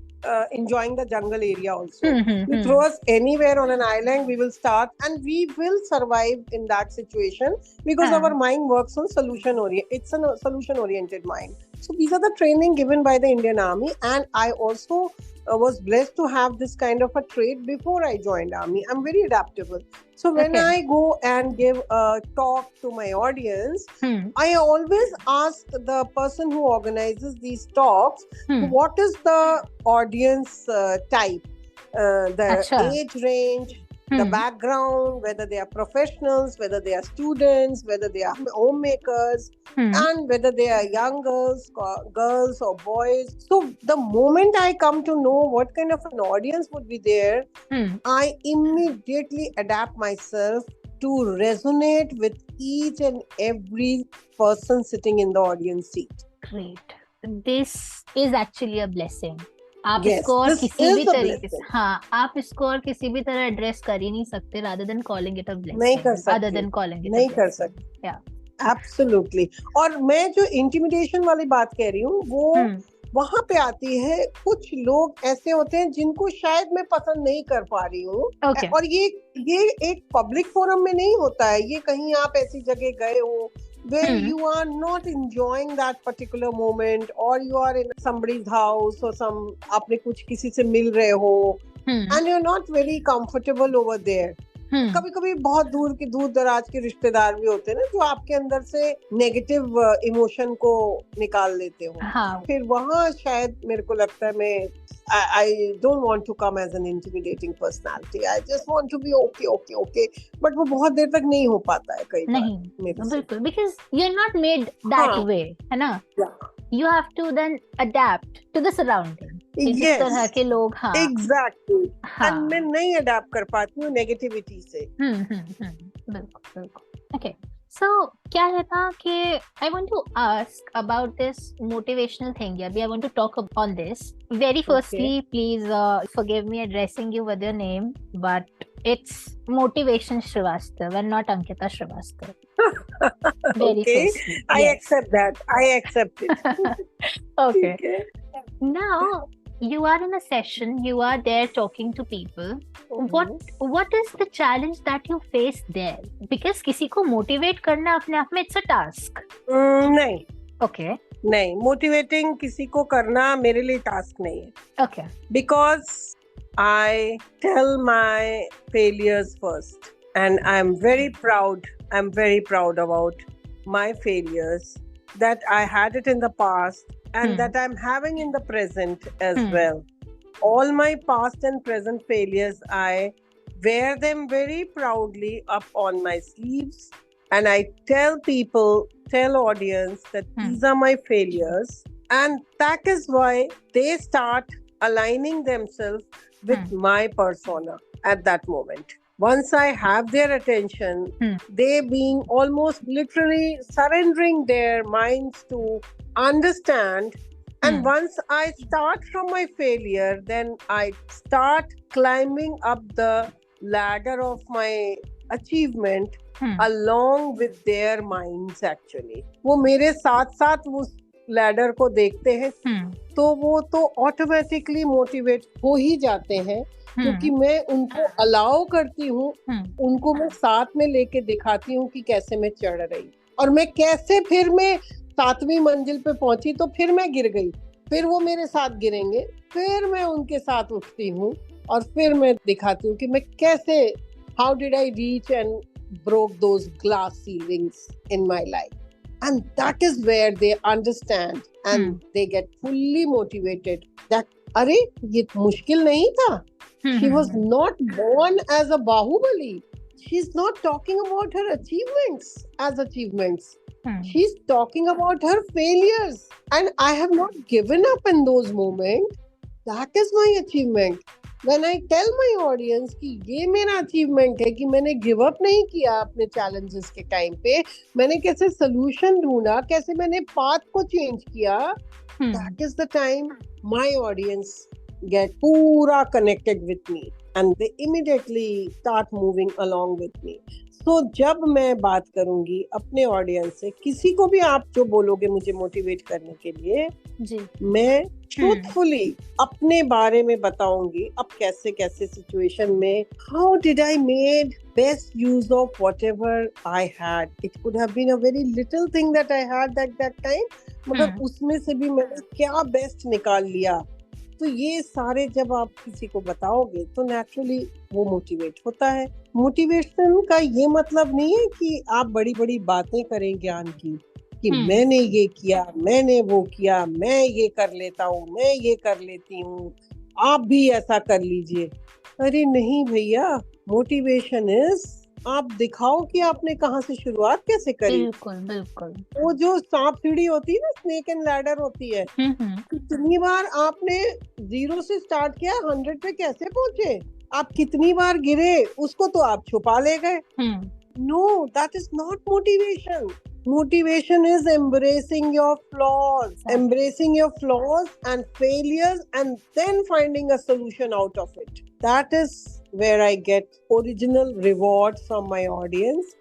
enjoying the jungle area also. You throw us anywhere on an island, we will start, and we will survive in that situation because our mind works on it's a solution-oriented mind. So these are the training given by the Indian Army, and I also was blessed to have this kind of a trait before I joined Army. I'm very adaptable. So when I go and give a talk to my audience, I always ask the person who organizes these talks, what is the audience type, the age range, the background, whether they are professionals, whether they are students, whether they are homemakers, and whether they are young girls or boys. So the moment I come to know what kind of an audience would be there, I immediately adapt myself to resonate with each and every person sitting in the audience seat. Great. This is actually a blessing. आप Yes, इसको और this किसी is भी a तरीके से, blessing. हाँ, आप इसको और किसी भी तरह एड्रेस कर ही नहीं सकते rather than calling it a blessing. नहीं कर सकते. Other than calling it नहीं a कर blessing. सकते. Yeah. Absolutely. और मैं जो इंटिमिडेशन वाली बात कह रही हूँ, वो वहां पे आती है. कुछ लोग ऐसे होते हैं जिनको शायद मैं पसंद नहीं कर पा रही हूँ. Okay. और ये एक पब्लिक फोरम में नहीं होता है. ये कहीं आप ऐसी जगह गए हो where you are not enjoying that particular moment, or you are in somebody's house, or आपने कुछ किसी से मिल रहे हो, and you're not very comfortable over there. कभी कभी बहुत दूर दराज के रिश्तेदार भी होते हैं ना, जो आपके अंदर से नेगेटिव इमोशन को निकाल लेते हो. हाँ. फिर वहाँ शायद मेरे को लगता है I don't want to come as an intimidating personality. I just want to be okay. But वो बहुत देर तक नहीं हो पाता है कई बार. नहीं, बिल्कुल, because you're not made that way, है ना? Yeah. You have to then adapt to the surrounding. Yes. इस तरह के लोग, हाँ. Exactly. हाँ. And मैं नहीं अडैप्ट कर पाती हूँ नेगेटिविटी से. बिल्कुल. Okay. So क्या है ना कि I want to ask about this motivational thing here. I want to talk on this. Very firstly, please forgive me addressing you with your name, but it's Motivation Srivastav and not Ankita Srivastav. Very okay. firstly. I Yes. accept that. I accept it. Okay. Now you are in a session. You are there talking to people. What is the challenge that you face there? Because किसी को motivate करना अपने आप में it's a task. नहीं. Okay. नहीं, motivating किसी को करना मेरे लिए टास्क नहीं है. Okay. Because I tell my failures first, and I'm very proud. I'm very proud about my failures, that I had it in the past and that I'm having in the present as well. All my past and present failures, I wear them very proudly up on my sleeves, and I tell audience that these are my failures, and that is why they start aligning themselves with my persona at that moment. Once I have their attention, they being almost literally surrendering their minds to understand. And once I start from my failure, then I start climbing up the ladder of my achievement along with their minds actually. वो मेरे साथ साथ उस ladder को देखते हैं, तो वो तो automatically motivate हो ही जाते हैं, क्योंकि मैं उनको अलाउ करती हूँ, उनको मैं साथ में लेके दिखाती हूँ कि कैसे मैं चढ़ रही, और मैं कैसे फिर मैं 7वीं मंजिल पे पहुंची तो फिर मैं गिर गई, फिर वो मेरे साथ गिरेंगे, फिर मैं उनके साथ उठती हूँ और फिर मैं दिखाती हूँ कि मैं कैसे, how did I reach and broke those glass ceilings in my life. And that is where they understand and they get fully motivated that, अरे ये मुश्किल नहीं था. She was not born as a Bahubali. She's not talking about her achievements as achievements. She's talking about her failures. And I have not given up in those moments. That is my achievement. When I tell my audience कि ये मेरा achievement है कि मैंने give up नहीं किया अपने challenges के time पे, मैंने कैसे solution ढूंढा, कैसे मैंने path को change किया, that is the time my audience get पूरा connected with me and they immediately start moving along with me. So जब मैं बात करूंगी अपने ऑडियंस से, किसी को भी आप जो बोलोगे मुझे मोटिवेट करने के लिए जी, मैं ट्रूथफुली अपने बारे में बताऊंगी. अब कैसे कैसे सिचुएशन में how did I made best use of whatever I had. It could have been a very little thing that I had that time, मगर उसमें से भी मैंने क्या बेस्ट निकाल लिया. तो ये सारे जब आप किसी को बताओगे तो नेचुरली वो मोटिवेट होता है. मोटिवेशन का ये मतलब नहीं है कि आप बड़ी बड़ी बातें करें ज्ञान की कि मैंने ये किया, मैंने वो किया, मैं ये कर लेता हूँ, मैं ये कर लेती हूँ, आप भी ऐसा कर लीजिए. अरे नहीं भैया, मोटिवेशन इज आप दिखाओ कि आपने कहाँ से शुरुआत कैसे करी. बिल्कुल बिल्कुल. वो जो सांप सीढ़ी होती है ना, स्नेक एंड लैडर होती है, कितनी बार आपने 0 से स्टार्ट किया, 100 पे कैसे पहुंचे, आप कितनी बार गिरे, उसको तो आप छुपा ले गए. No, that is not motivation. Motivation is embracing your flaws, and failures, and then finding a solution out of it. That is where I get original reward from my audience.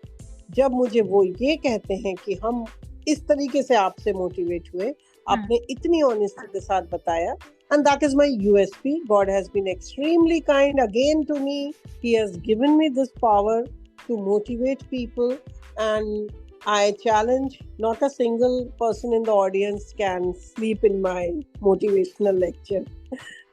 जब मुझे वो ये कहते हैं कि हम इस तरीके से आपसे मोटिवेट हुए, आपने इतनी ऑनेस्टी के साथ बताया, and that is my USP. God has been extremely kind again to me. He has given me this power to motivate people, and I challenge not a single person in the audience can sleep in my motivational lecture.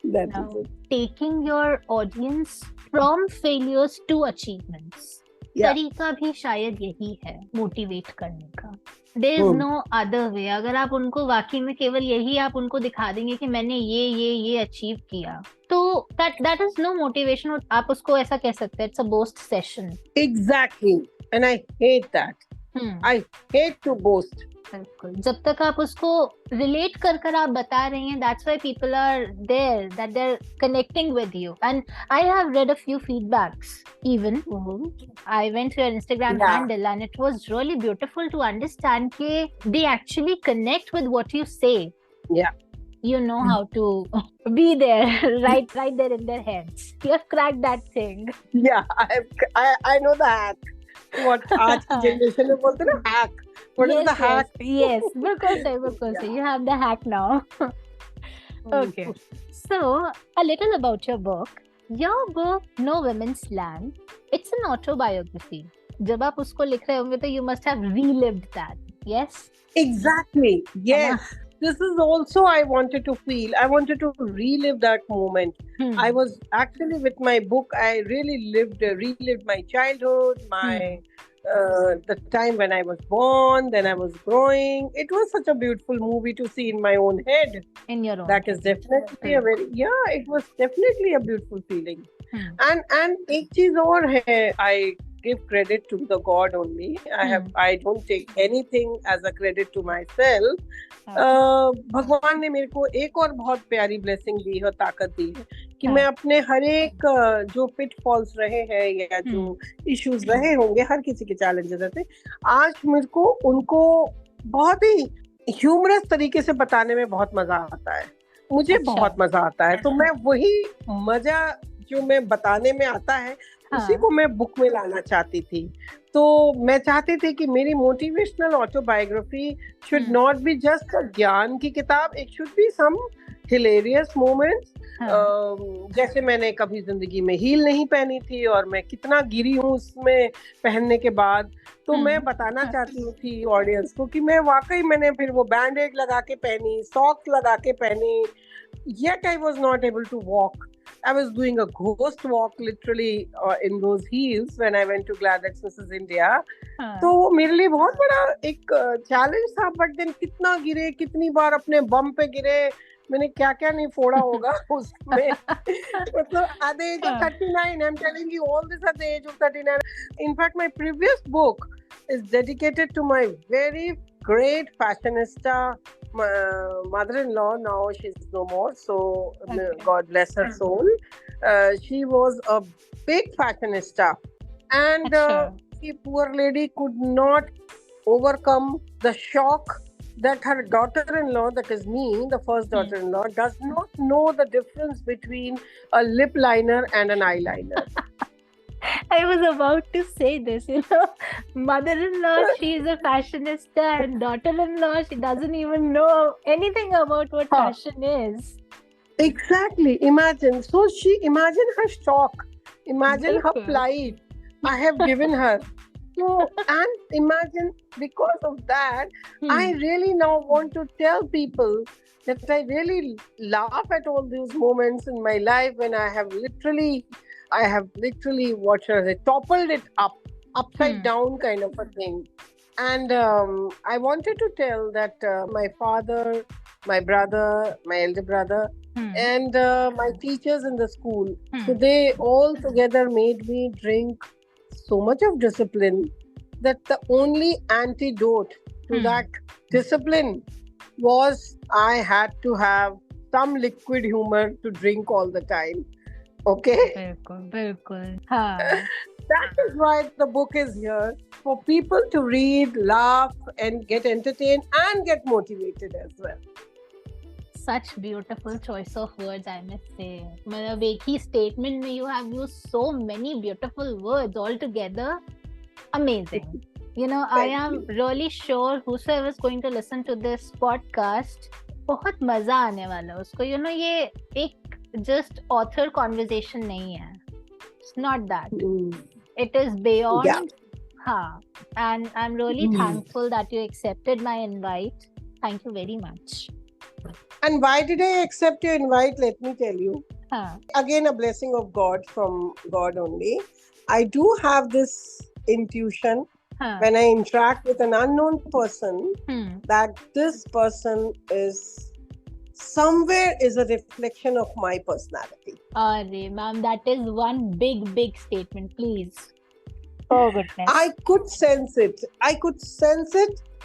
That is it. Taking your audience from failures to achievements. तरीका भी शायद यही है motivate करने का. There is no other way. अगर आप उनको वाकई में केवल यही आप उनको दिखा देंगे कि मैंने ये अचीव किया, तो that is no motivation. आप उसको ऐसा कह सकते हैं, it's a boast session. Exactly, and I hate that. I hate to boast. बिल्कुल. जब तक आप उसको रिलेट कर आप बता रही हैं, that's why people are there, that they're connecting with you. And I have read a few feedbacks even. I went to your Instagram handle and it was really beautiful to understand that they actually connect with what you say. Yeah. You know how to be there, right there in their heads. You have cracked that thing. Yeah, I know the hack. What आज की generation में बोलते हैं ना, hack. What is the hack? Yes, बिल्कुल सही. You have the hack now. Okay. So, a little about your book. Your book, No Women's Land, it's an autobiography. जब आप उसको लिख रहे होंगे तो you must have relived that. Yes? Exactly. Yes. This is also I wanted to feel. I wanted to relive that moment. I was actually with my book, I really relived my childhood, the time when I was born, then I was growing. It was such a beautiful movie to see in my own head. In your own. That is definitely it was definitely a beautiful feeling. And एक चीज और है, I give credit to the God only. I don't take anything as a credit to myself. भगवान ने मेरे को एक और बहुत प्यारी ब्लेसिंग दी है, ताकत दी है कि मैं अपने हर एक जो पिटफॉल्स रहे हैं या जो इश्यूज रहे होंगे, हर किसी के चैलेंजेस रहते, आज मेरे को उनको बहुत ही ह्यूमरस तरीके से बताने में बहुत मजा आता है. मुझे बहुत मजा आता है. तो मैं वही मजा जो मैं बताने में आता है, उसी को मैं बुक में लाना चाहती थी. तो मैं चाहती थी कि मेरी motivational autobiography should not be just a ज्ञान की किताब, it should be some hilarious moments. जैसे मैंने कभी जिंदगी में हील नहीं पहनी थी और मैं कितना गिरी हूँ उसमें पहनने के बाद, तो मैं बताना चाहती थी ऑडियंस को कि मैं वाकई मैंने फिर वो बैंडेड लगा के पहनी, सॉक्स लगा के पहनी, yet I was not able to walk. I was doing a ghost walk literally in those heels when I went to Gladex Mrs. India. हाँ. तो वो मेरे लिए बहुत बड़ा एक चैलेंज था. बट देन कितना गिरे, कितनी बार अपने बम पे गिरे, मैंने क्या क्या नहीं फोड़ा होगा उसमें. मतलब at the age of 39, I'm telling you all this at the age of 39. In fact, my previous book is dedicated to my very great fashionista mother-in-law. Now she's no more, so God bless her soul. She was a big fashionista, and the poor lady could not overcome the shock that her daughter-in-law, that is me, the first daughter-in-law, does not know the difference between a lip liner and an eyeliner. I was about to say this, mother-in-law, she's a fashionista, and daughter-in-law, she doesn't even know anything about what fashion is. Exactly. Imagine. So imagine her shock. Imagine her plight I have given her. So, and imagine, because of that, I really now want to tell people that I really laugh at all those moments in my life when I have literally toppled it upside down kind of a thing. And I wanted to tell that my father, my brother, my elder brother, and my teachers in the school, so they all together made me drink so much of discipline that the only antidote to that discipline was I had to have some liquid humor to drink all the time. Okay? Bilkul. That is why the book is here, for people to read, laugh, and get entertained and get motivated as well. Such beautiful choice of words, I must say. मतलब एक ही statement में you have used so many beautiful words all together. Amazing. I am really sure whosoever is going to listen to this podcast, बहुत मजा आने वाला है उसको. ये एक just author conversation नहीं है. It's not that. It is beyond. Yeah. And I'm really thankful that you accepted my invite. Thank you very much. And why did I accept your invite? Let me tell you. Again, a blessing of God, from God only. I do have this intuition when I interact with an unknown person that this person is somewhere is a reflection of my personality. Ma'am, that is one big statement, please. Oh goodness. I could sense it.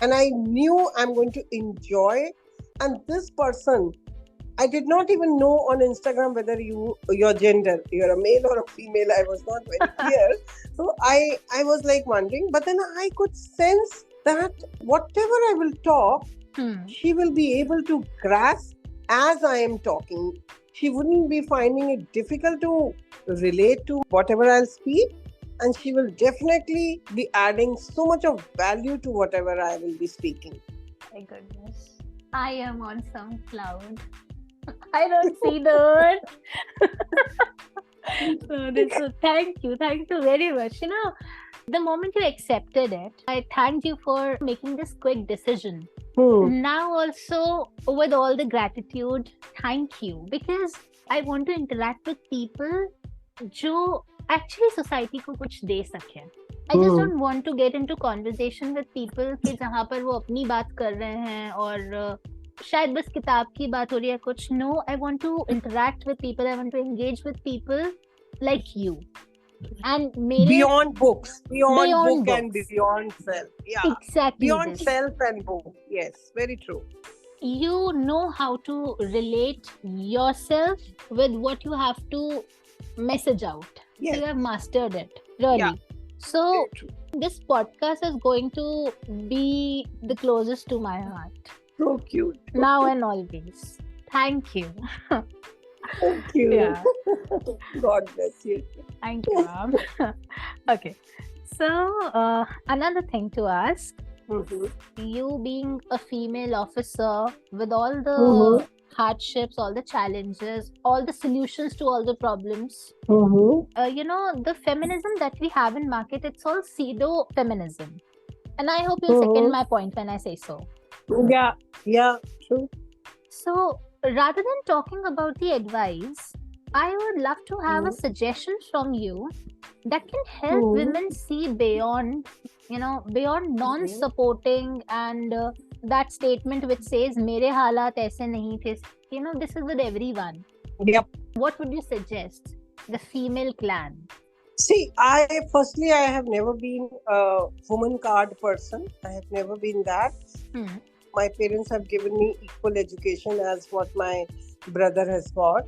And I knew I'm going to enjoy. And this person, I did not even know on Instagram whether your gender, you're a male or a female. I was not very clear. So I was like wondering, but then I could sense that whatever I will talk, she will be able to grasp as I am talking. She wouldn't be finding it difficult to relate to whatever I'll speak. And she will definitely be adding so much of value to whatever I will be speaking. My goodness. I am on some cloud. I don't see the earth. So thank you very much. The moment you accepted it, I thanked you for making this quick decision. Now also, with all the gratitude, thank you, because I want to interact with people जो actually society को कुछ दे सके. I just don't want to get into conversation with people कि जहाँ पर वो अपनी बात कर रहे हैं और शायद बस किताब की बात हो रही है कुछ. No, I want to interact with people. I want to engage with people like you. And beyond books, beyond book and beyond self. Yeah, exactly. Beyond self and book. Yes, very true. You know how to relate yourself with what you have to message out. Yes. So you have mastered it, really. Yeah. So this podcast is going to be the closest to my heart. So cute. Now and always. Thank you. Thank you. Yeah. God bless you. Thank you, ma'am. Okay. So, another thing to ask. You being a female officer with all the hardships, all the challenges, all the solutions to all the problems. The feminism that we have in market, it's all pseudo-feminism. And I hope you'll second my point when I say so. Yeah, true. So, rather than talking about the advice, I would love to have a suggestion from you that can help Hmm. women see beyond, beyond non-supporting and that statement which says मेरे हालात ऐसे नहीं थे. This is with everyone. Yep. What would you suggest? The female clan. See, I have never been a woman card person. I have never been that. My parents have given me equal education as what my brother has got.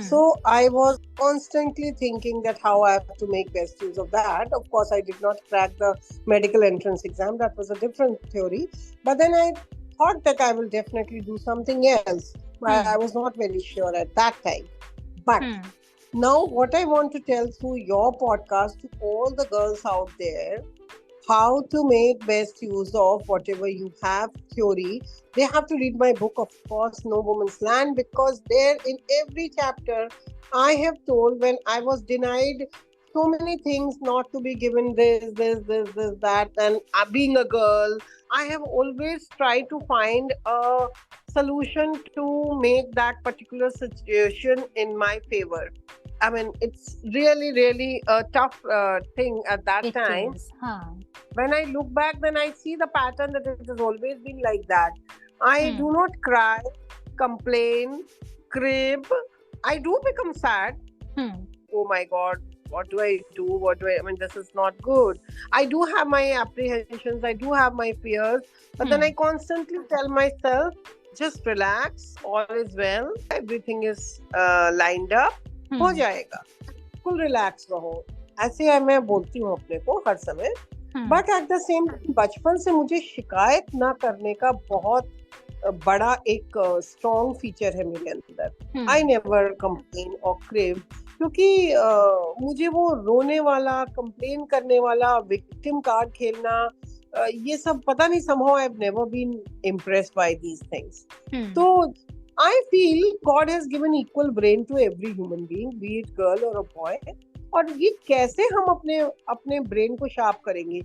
So I was constantly thinking that how I have to make best use of that. Of course, I did not crack the medical entrance exam. That was a different theory. But then I thought that I will definitely do something else. I was not very sure at that time. But now what I want to tell through your podcast to all the girls out there, how to make best use of whatever you have theory. They have to read my book, of course, No Woman's Land, because there in every chapter I have told when I was denied so many things, not to be given this, that, and being a girl, I have always tried to find a solution to make that particular situation in my favor. I mean, it's really, really a tough thing at that time. When I look back, then I see the pattern that it has always been like that. I do not cry, complain, crib. I do become sad. Oh my God, what do I do? I mean, this is not good. I do have my apprehensions. I do have my fears. But then I constantly tell myself, just relax. All is well. Everything is lined up. हो जाएगा. बिल्कुल relax रहो. ऐसे मैं बोलती हूँ अपने को हर समय. बट एट द सेम बचपन से मुझे शिकायत ना करने का बहुत बड़ा एक स्ट्रॉन्ग फीचर है मेरे अंदर. आई नेवर कंप्लेन और क्रेव, क्योंकि मुझे वो रोने वाला, कंप्लेन करने वाला, विक्टिम कार्ड खेलना, ये सब पता नहीं, somehow I've never been impressed by these things. तो I feel God has given equal brain to every human being, be it girl or a boy. और ये कैसे हम अपने ब्रेन को शार्प करेंगे,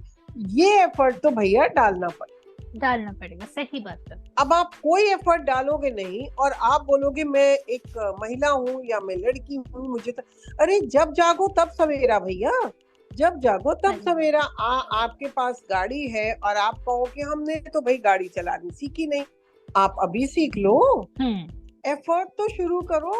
ये एफर्ट तो भैया डालना पड़ेगा. सही बात है. अब आप कोई एफर्ट डालोगे नहीं और आप बोलोगे मैं एक महिला हूँ या मैं लड़की हूँ, मुझे अरे जब जागो तब सवेरा भैया, जब जागो तब सवेरा. आपके पास गाड़ी है और आप कहो कि हमने तो भाई गाड़ी चलानी सीखी नहीं, आप अभी सीख लो. एफर्ट तो शुरू करो.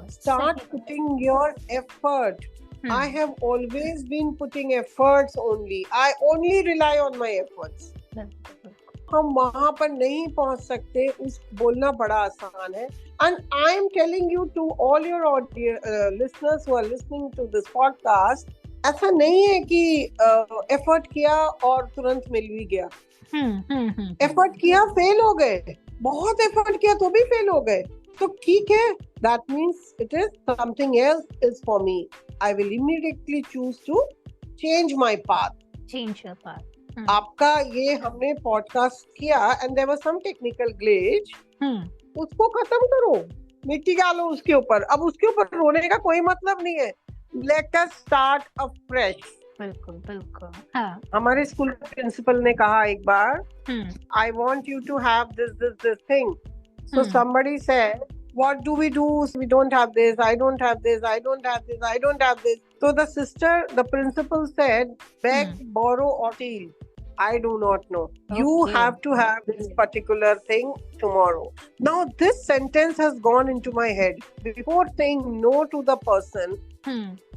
Start putting your effort. I have always been putting efforts only. I only rely on my efforts. हम वहाँ पर नहीं पहुँच सकते, उस बोलना बड़ा आसान है. And I am telling you to all your listeners who are listening to this podcast, ऐसा नहीं है कि एफर्ट किया और तुरंत मिल भी गया. एफर्ट किया, फेल हो गए, बहुत एफर्ट किया तो भी फेल हो गए, तो ठीक है. That means it is something else is for me. I will immediately choose to change my path. Change your path. आपका ये हमने पॉडकास्ट किया and there was some technical glitch. उसको खत्म करो, मिट्टी डालो उसके ऊपर. अब उसके ऊपर रोने का कोई मतलब नहीं है. Let us start afresh. बिल्कुल. हाँ. हमारे स्कूल प्रिंसिपल ने कहा एक बार, I want you to have this thing. So somebody said, what do? We don't have this. I don't have this. I don't have this. So the principal said, beg, borrow or steal. I do not know. Okay. You have to have this particular thing tomorrow. Now this sentence has gone into my head. Before saying no to the person,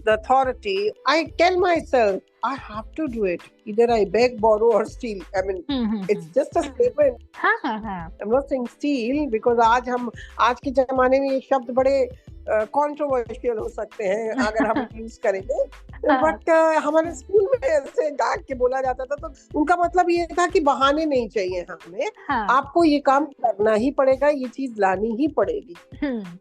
the authority, I tell myself, I have to do it. Either I beg, borrow or steal. I mean, it's just a statement. I'm not saying steal because आज के ज़माने में ये शब्द बड़े controversial हो सकते हैं अगर हम यूज करेंगे. बट हमारे स्कूल में ऐसे डांट के बोला जाता था, तो उनका मतलब ये था कि बहाने नहीं चाहिए हमें. आपको ये काम करना ही पड़ेगा, ये चीज लानी ही पड़ेगी.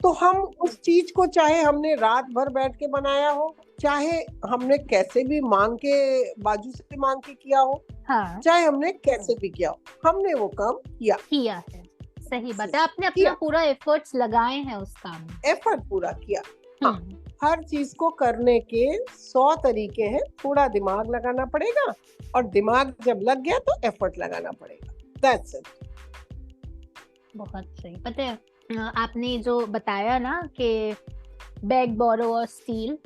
तो हम उस चीज को चाहे हमने रात भर बैठ के बनाया हो, चाहे हमने कैसे भी मांग के बाजू से मांग के किया हो, चाहे हमने कैसे भी किया हो, हमने वो काम किया है. सही बात है. आपने अपना पूरा एफर्ट्स लगाए हैं उस काम में. एफर्ट पूरा किया. हर चीज को करने के 100 तरीके हैं. थोड़ा दिमाग लगाना पड़ेगा और दिमाग जब लग गया तो एफर्ट लगाना पड़ेगा. That's it. बहुत सही. पता है आपने जो बताया ना कि beg, borrow or steal.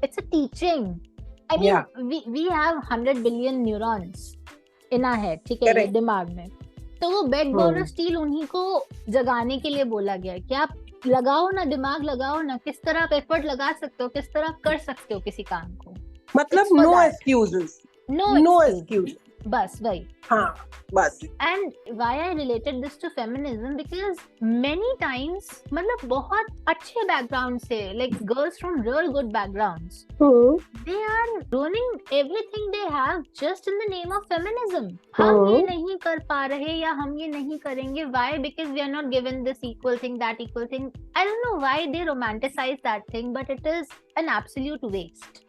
It's a teaching. I mean, we have 100 billion neurons in our head, ठीक है, ये दिमाग में. तो वो beg, borrow, steal उन्हीं को जगाने के लिए बोला गया है कि आप लगाओ ना, दिमाग लगाओ ना, किस तरह आप एफर्ट लगा सकते हो, किस तरह कर सकते हो किसी काम को. मतलब no excuses. No excuses. बस वही. हाँ बस. And why I related this to feminism, because many times मतलब बहुत अच्छे background से, like girls from real good backgrounds, they are ruining everything they have just in the name of feminism. हम ये नहीं कर पा रहे या हम ये नहीं करेंगे. Why? Because we are not given this equal thing, that equal thing. I don't know why they romanticize that thing, but it is an absolute waste.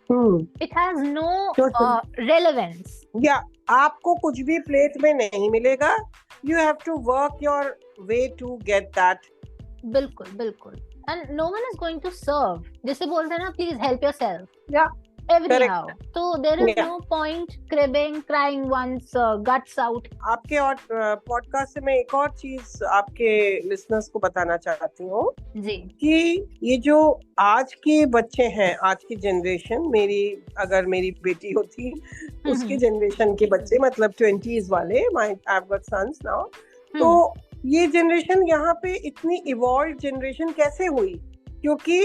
It has no relevance. Yeah. आपको कुछ भी plate में नहीं मिलेगा. You have to work your way to get that. बिल्कुल बिल्कुल. And no one is going to serve. जैसे बोलते हैं ना, please help yourself. Yeah. Everyhow. So there is no point cribbing, crying one's guts out. आपके और podcast से मैं एक और चीज आपके लिसनर्स को बताना चाहती हूँ जी, कि ये जो आज के बच्चे हैं, आज की जनरेशन, अगर मेरी बेटी होती उसकी जनरेशन के बच्चे, मतलब 20s वाले, I've got sons now, तो ये जनरेशन यहाँ पे इतनी इवॉल्व जनरेशन कैसे हुई? क्योंकि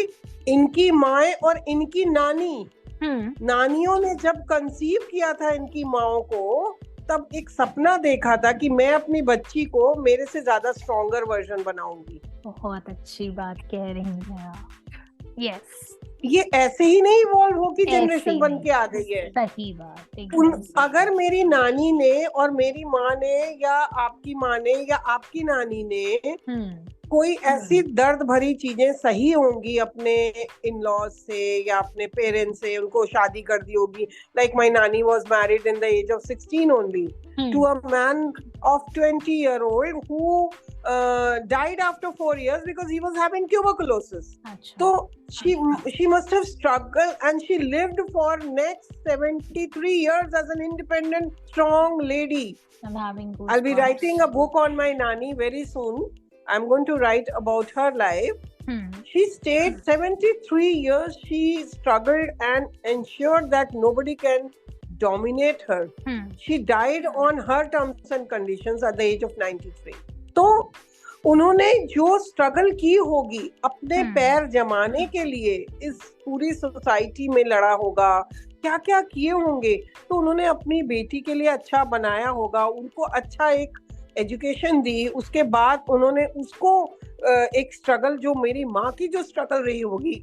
इनकी माएं और इनकी नानियों ने जब कंसीव किया था इनकी माओं को, तब एक सपना देखा था कि मैं अपनी बच्ची को मेरे से ज्यादा स्ट्रॉन्गर वर्जन बनाऊंगी. बहुत अच्छी बात कह रही हैं आप. यस, ये ऐसे ही नहीं इवॉल्व होगी, जनरेशन बन के आ गई है. सही बात. अगर मेरी नानी ने और मेरी माँ ने या आपकी माँ ने या आपकी नानी ने कोई ऐसी दर्द भरी चीजें सही होंगी अपने इन-लॉज से या अपने पेरेंट्स से, उनको शादी कर दी होगी. Like my nani was married in the age of 16 only to a man of 20-year-old who died after 4 years because he was having tuberculosis. So she must have struggled, and she lived for next 73 years as an independent, strong lady. I'll be writing a book on my nanny very soon. I'm going to write about her life. She stayed 73 years. She struggled and ensured that nobody can dominate her. She died on her terms and conditions at the age of 93. तो उन्होंने जो struggle की होगी अपने पैर जमाने के लिए, इस पूरी सोसाइटी में लड़ा होगा, क्या क्या किए होंगे, तो उन्होंने अपनी बेटी के लिए अच्छा बनाया होगा, उनको अच्छा एक एजुकेशन दी. उसके बाद उन्होंने उसको एक स्ट्रगल, जो मेरी माँ की जो स्ट्रगल रही होगी,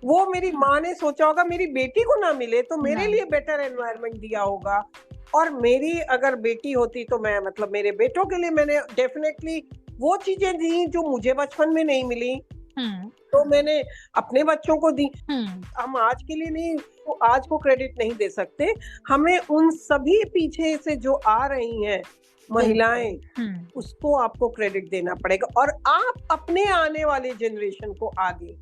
वो मेरी माँ ने सोचा होगा मेरी बेटी को ना मिले तो मेरे लिए बेटर एनवायरनमेंट दिया होगा. और मेरी अगर बेटी होती तो मैं, मतलब मेरे बेटों के लिए मैंने डेफिनेटली वो चीजें दी जो मुझे बचपन में नहीं मिली, तो मैंने अपने बच्चों को दी. हम आज के लिए नहीं, तो आज को क्रेडिट नहीं दे सकते. हमें उन सभी पीछे से जो आ रही हैं महिलाएं, उसको आपको क्रेडिट देना पड़ेगा. और आप अपने आने वाले जनरेशन को आगे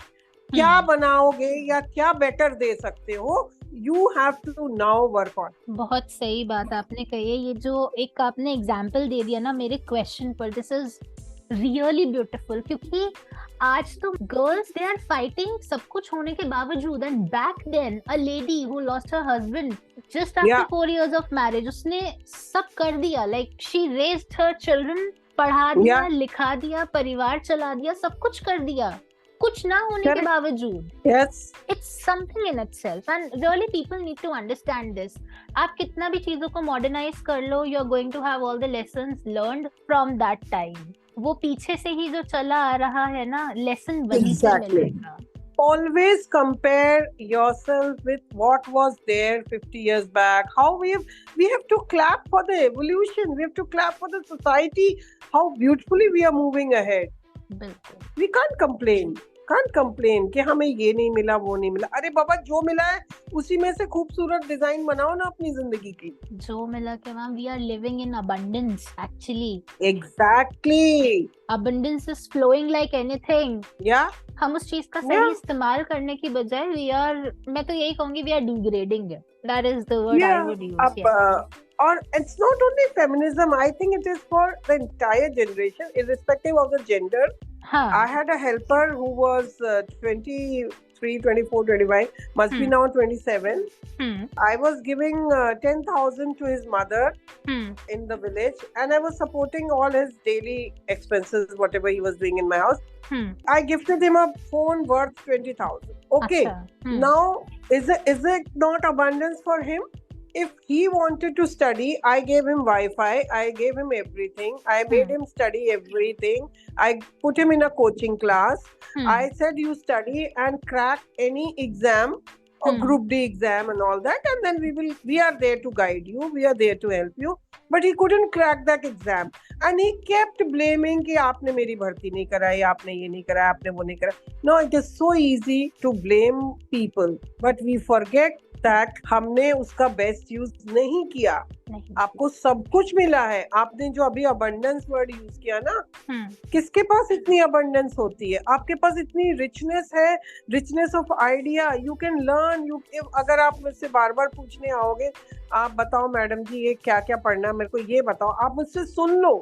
क्या बनाओगे या क्या बेटर दे सकते हो, you have to now work on. बहुत सही बात आपने कही है. ये जो एक आपने एग्जाम्पल दे दिया ना मेरे क्वेश्चन पर, दिस इज रियली ब्यूटीफुल. क्योंकि आज तो गर्ल्स, दे आर फाइटिंग सब कुछ होने के बावजूद. And back then a lady who lost her husband just after 4 years of marriage, उसने सब कर दिया. Like she raised her children, पढ़ा दिया, लिखा दिया, परिवार चला दिया, सब कुछ कर दिया, कुछ ना होने के बावजूद. Yes. It's something in itself, and really people need to understand this. आप कितना भी चीजों को मॉडर्नाइज कर लो, you are going to have all the lessons learned from that time. वो पीछे से ही जो चला आ रहा है ना, लेसन वहीं से मिलेगा. Always compare yourself with what was there 50 years back. How we have to clap for the evolution. We have to clap for the society. How beautifully we are moving ahead. We can't complain कि हमें ये नहीं मिला, वो नहीं मिला. अरे बाबा, जो मिला है उसी में से खूबसूरत डिजाइन बनाओ ना अपनी जिंदगी की. जो मिला के ma'am, we are living in abundance actually. Exactly. Abundance is flowing like anything. Yeah. हम उस चीज का सही इस्तेमाल करने की बजाय मैं तो यही कहूंगी, we are degrading it. That is the word I would use. Or it's not only feminism, I think it is for the entire generation, irrespective of the gender. I had a helper who was 23, 24, 25, must be now 27. I was giving 10,000 to his mother in the village, and I was supporting all his daily expenses, whatever he was doing in my house. I gifted him a phone worth 20,000. Okay, now is it not abundance for him? If he wanted to study, I gave him Wi-Fi, I gave him everything, I made him study everything, I put him in a coaching class, I said you study and crack any exam or group D exam and all that, and then we are there to guide you, we are there to help you. But he couldn't crack that exam, and he kept blaming कि आपने मेरी भर्ती नहीं कराई, आपने ये नहीं कराया, आपने वो नहीं कराया. No, it is so easy to blame people, but we forget that हमने उसका बेस्ट यूज नहीं किया. आपको सब कुछ मिला है. आपने जो अभी अबंडेंस वर्ड यूज किया ना, किसके पास इतनी अबंडेंस होती है? आपके पास इतनी रिचनेस है, richness of idea. You can learn. अगर आप मुझसे बार बार पूछने आओगे, आप बताओ मैडम जी ये क्या क्या पढ़ना है, मेरे को ये बताओ, आप मुझसे सुन लो,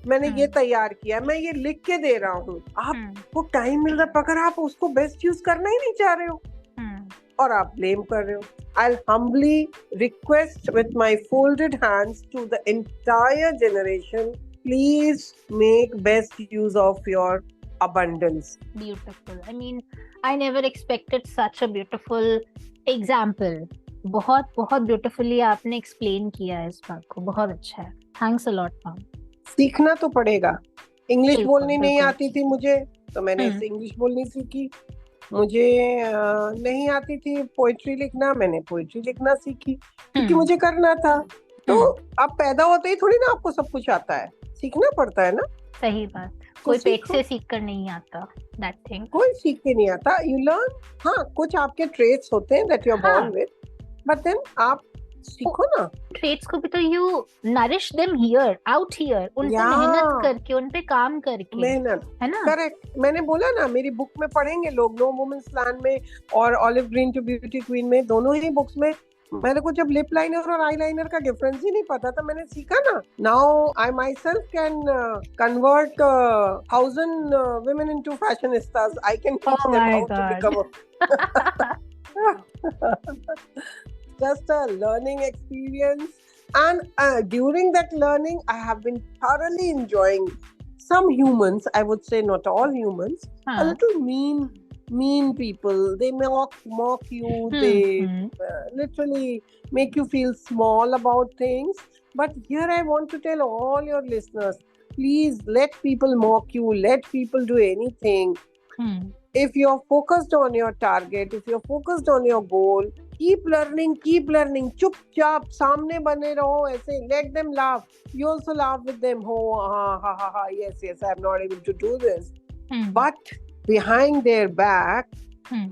मैंने ये तैयार किया, मैं ये लिख के दे रहा हूँ. आपको टाइम मिल रहा है, अगर आप उसको बेस्ट यूज करना ही नहीं चाह रहे हो और आप ब्लेम कर रहे हो. I'll humbly request with my folded hands to the entire generation, please make best use of your abundance. Beautiful. I mean, I never expected such a beautiful example. बहुत बहुत beautifully आपने explain किया है इस बात को. बहुत अच्छा है. Thanks a lot, ma'am. सीखना तो पड़ेगा. इंग्लिश बोलनी नहीं आती थी मुझे, तो मैंने इंग्लिश बोलनी सीखी. मुझे नहीं आती थी पोइट्री लिखना, मैंने पोइट्री लिखना सीखी, क्योंकि मुझे करना था. तो अब पैदा होते ही थोड़ी ना आपको सब कुछ आता है, सीखना पड़ता है ना. सही बात. कोई पेट से सीख कर नहीं आता. That thing. कोई सीख के नहीं आता. You learn. हाँ, कुछ आपके ट्रेट्स होते हैं that you are born with, but then आप सीखो ना. ट्रेट्स को भी तो you nourish them here, out here. उन पे मेहनत करके, उन पे काम करके. मेहनत, है ना? करेक्ट. मैंने बोला ना, मेरी बुक में पढ़ेंगे लोग, नो वुमेन्स लैंड में और Olive Green to Beauty Queen में, दोनों ही बुक्स में मेरे को जब लिप लाइनर और आई लाइनर का डिफरेंस ही नहीं पता था, मैंने सीखा ना. Now I my self can convert 1,000 women into fashionistas. I can teach them how to become just a learning experience, and during that learning I have been thoroughly enjoying. Some humans, I would say not all humans, a little mean people. They mock you. They literally make you feel small about things. But here I want to tell all your listeners, please let people mock you, let people do anything. If you're focused on your target, if you're focused on your goal, keep learning. चुपचाप सामने बने रहो ऐसे. Let them laugh. You also laugh with them. Ha, yes, I'm not able to do this. But behind their back,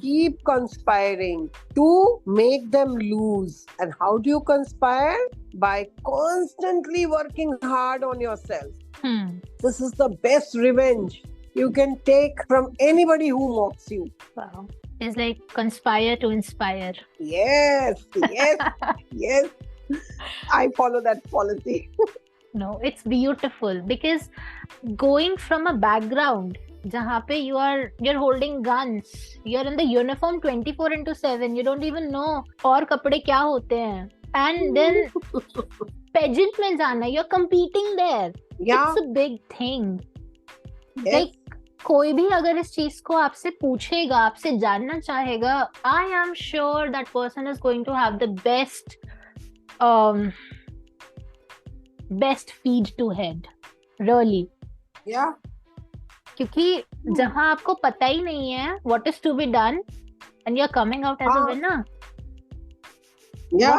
keep conspiring to make them lose. And how do you conspire? By constantly working hard on yourself. This is the best revenge you can take from anybody who mocks you. Wow. It's like conspire to inspire. Yes. Yes. I follow that policy. No, it's beautiful because going from a background जहाँ पे you're holding guns, you're in the uniform 24/7, you don't even know और कपड़े क्या होते हैं, and then pageant में जाना, you're competing there. Yeah. It's a big thing. Yes. Like कोई भी अगर इस चीज को आपसे पूछेगा, आपसे जानना चाहेगा, I am sure that person is going to have the best feed to head. Really. Yeah. क्योंकि जहाँ आपको पता ही नहीं है what is to be done and you're coming out as a winner. Yeah.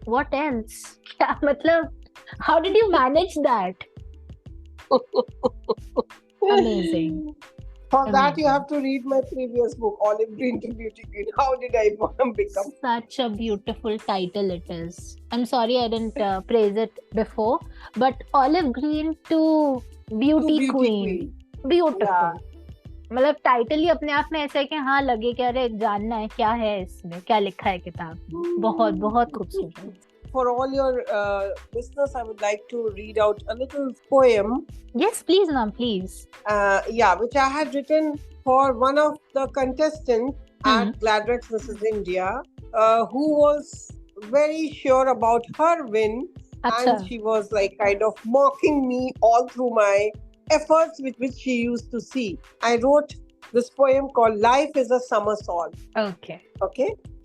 What else? क्या मतलब? How did you manage that? Amazing. For that you have to read my previous book, Olive Green to Beauty Queen. How did I become? Such a beautiful title it is. I'm sorry I didn't praise it before, but Olive Green to Beauty Queen. Beautiful. मतलब title ही अपने आप में ऐसा है कि हाँ लगे कि अरे जानना है क्या है इसमें, क्या लिखा है किताब. बहुत बहुत खूबसूरत. for all your listeners, I would like to read out a little poem. Yes, please, ma'am, please. Which I had written for one of the contestants at Gladrex vs. India, who was very sure about her win. And she was like kind of mocking me all through my efforts which she used to see. I wrote this poem called Life is a Somersault. Okay.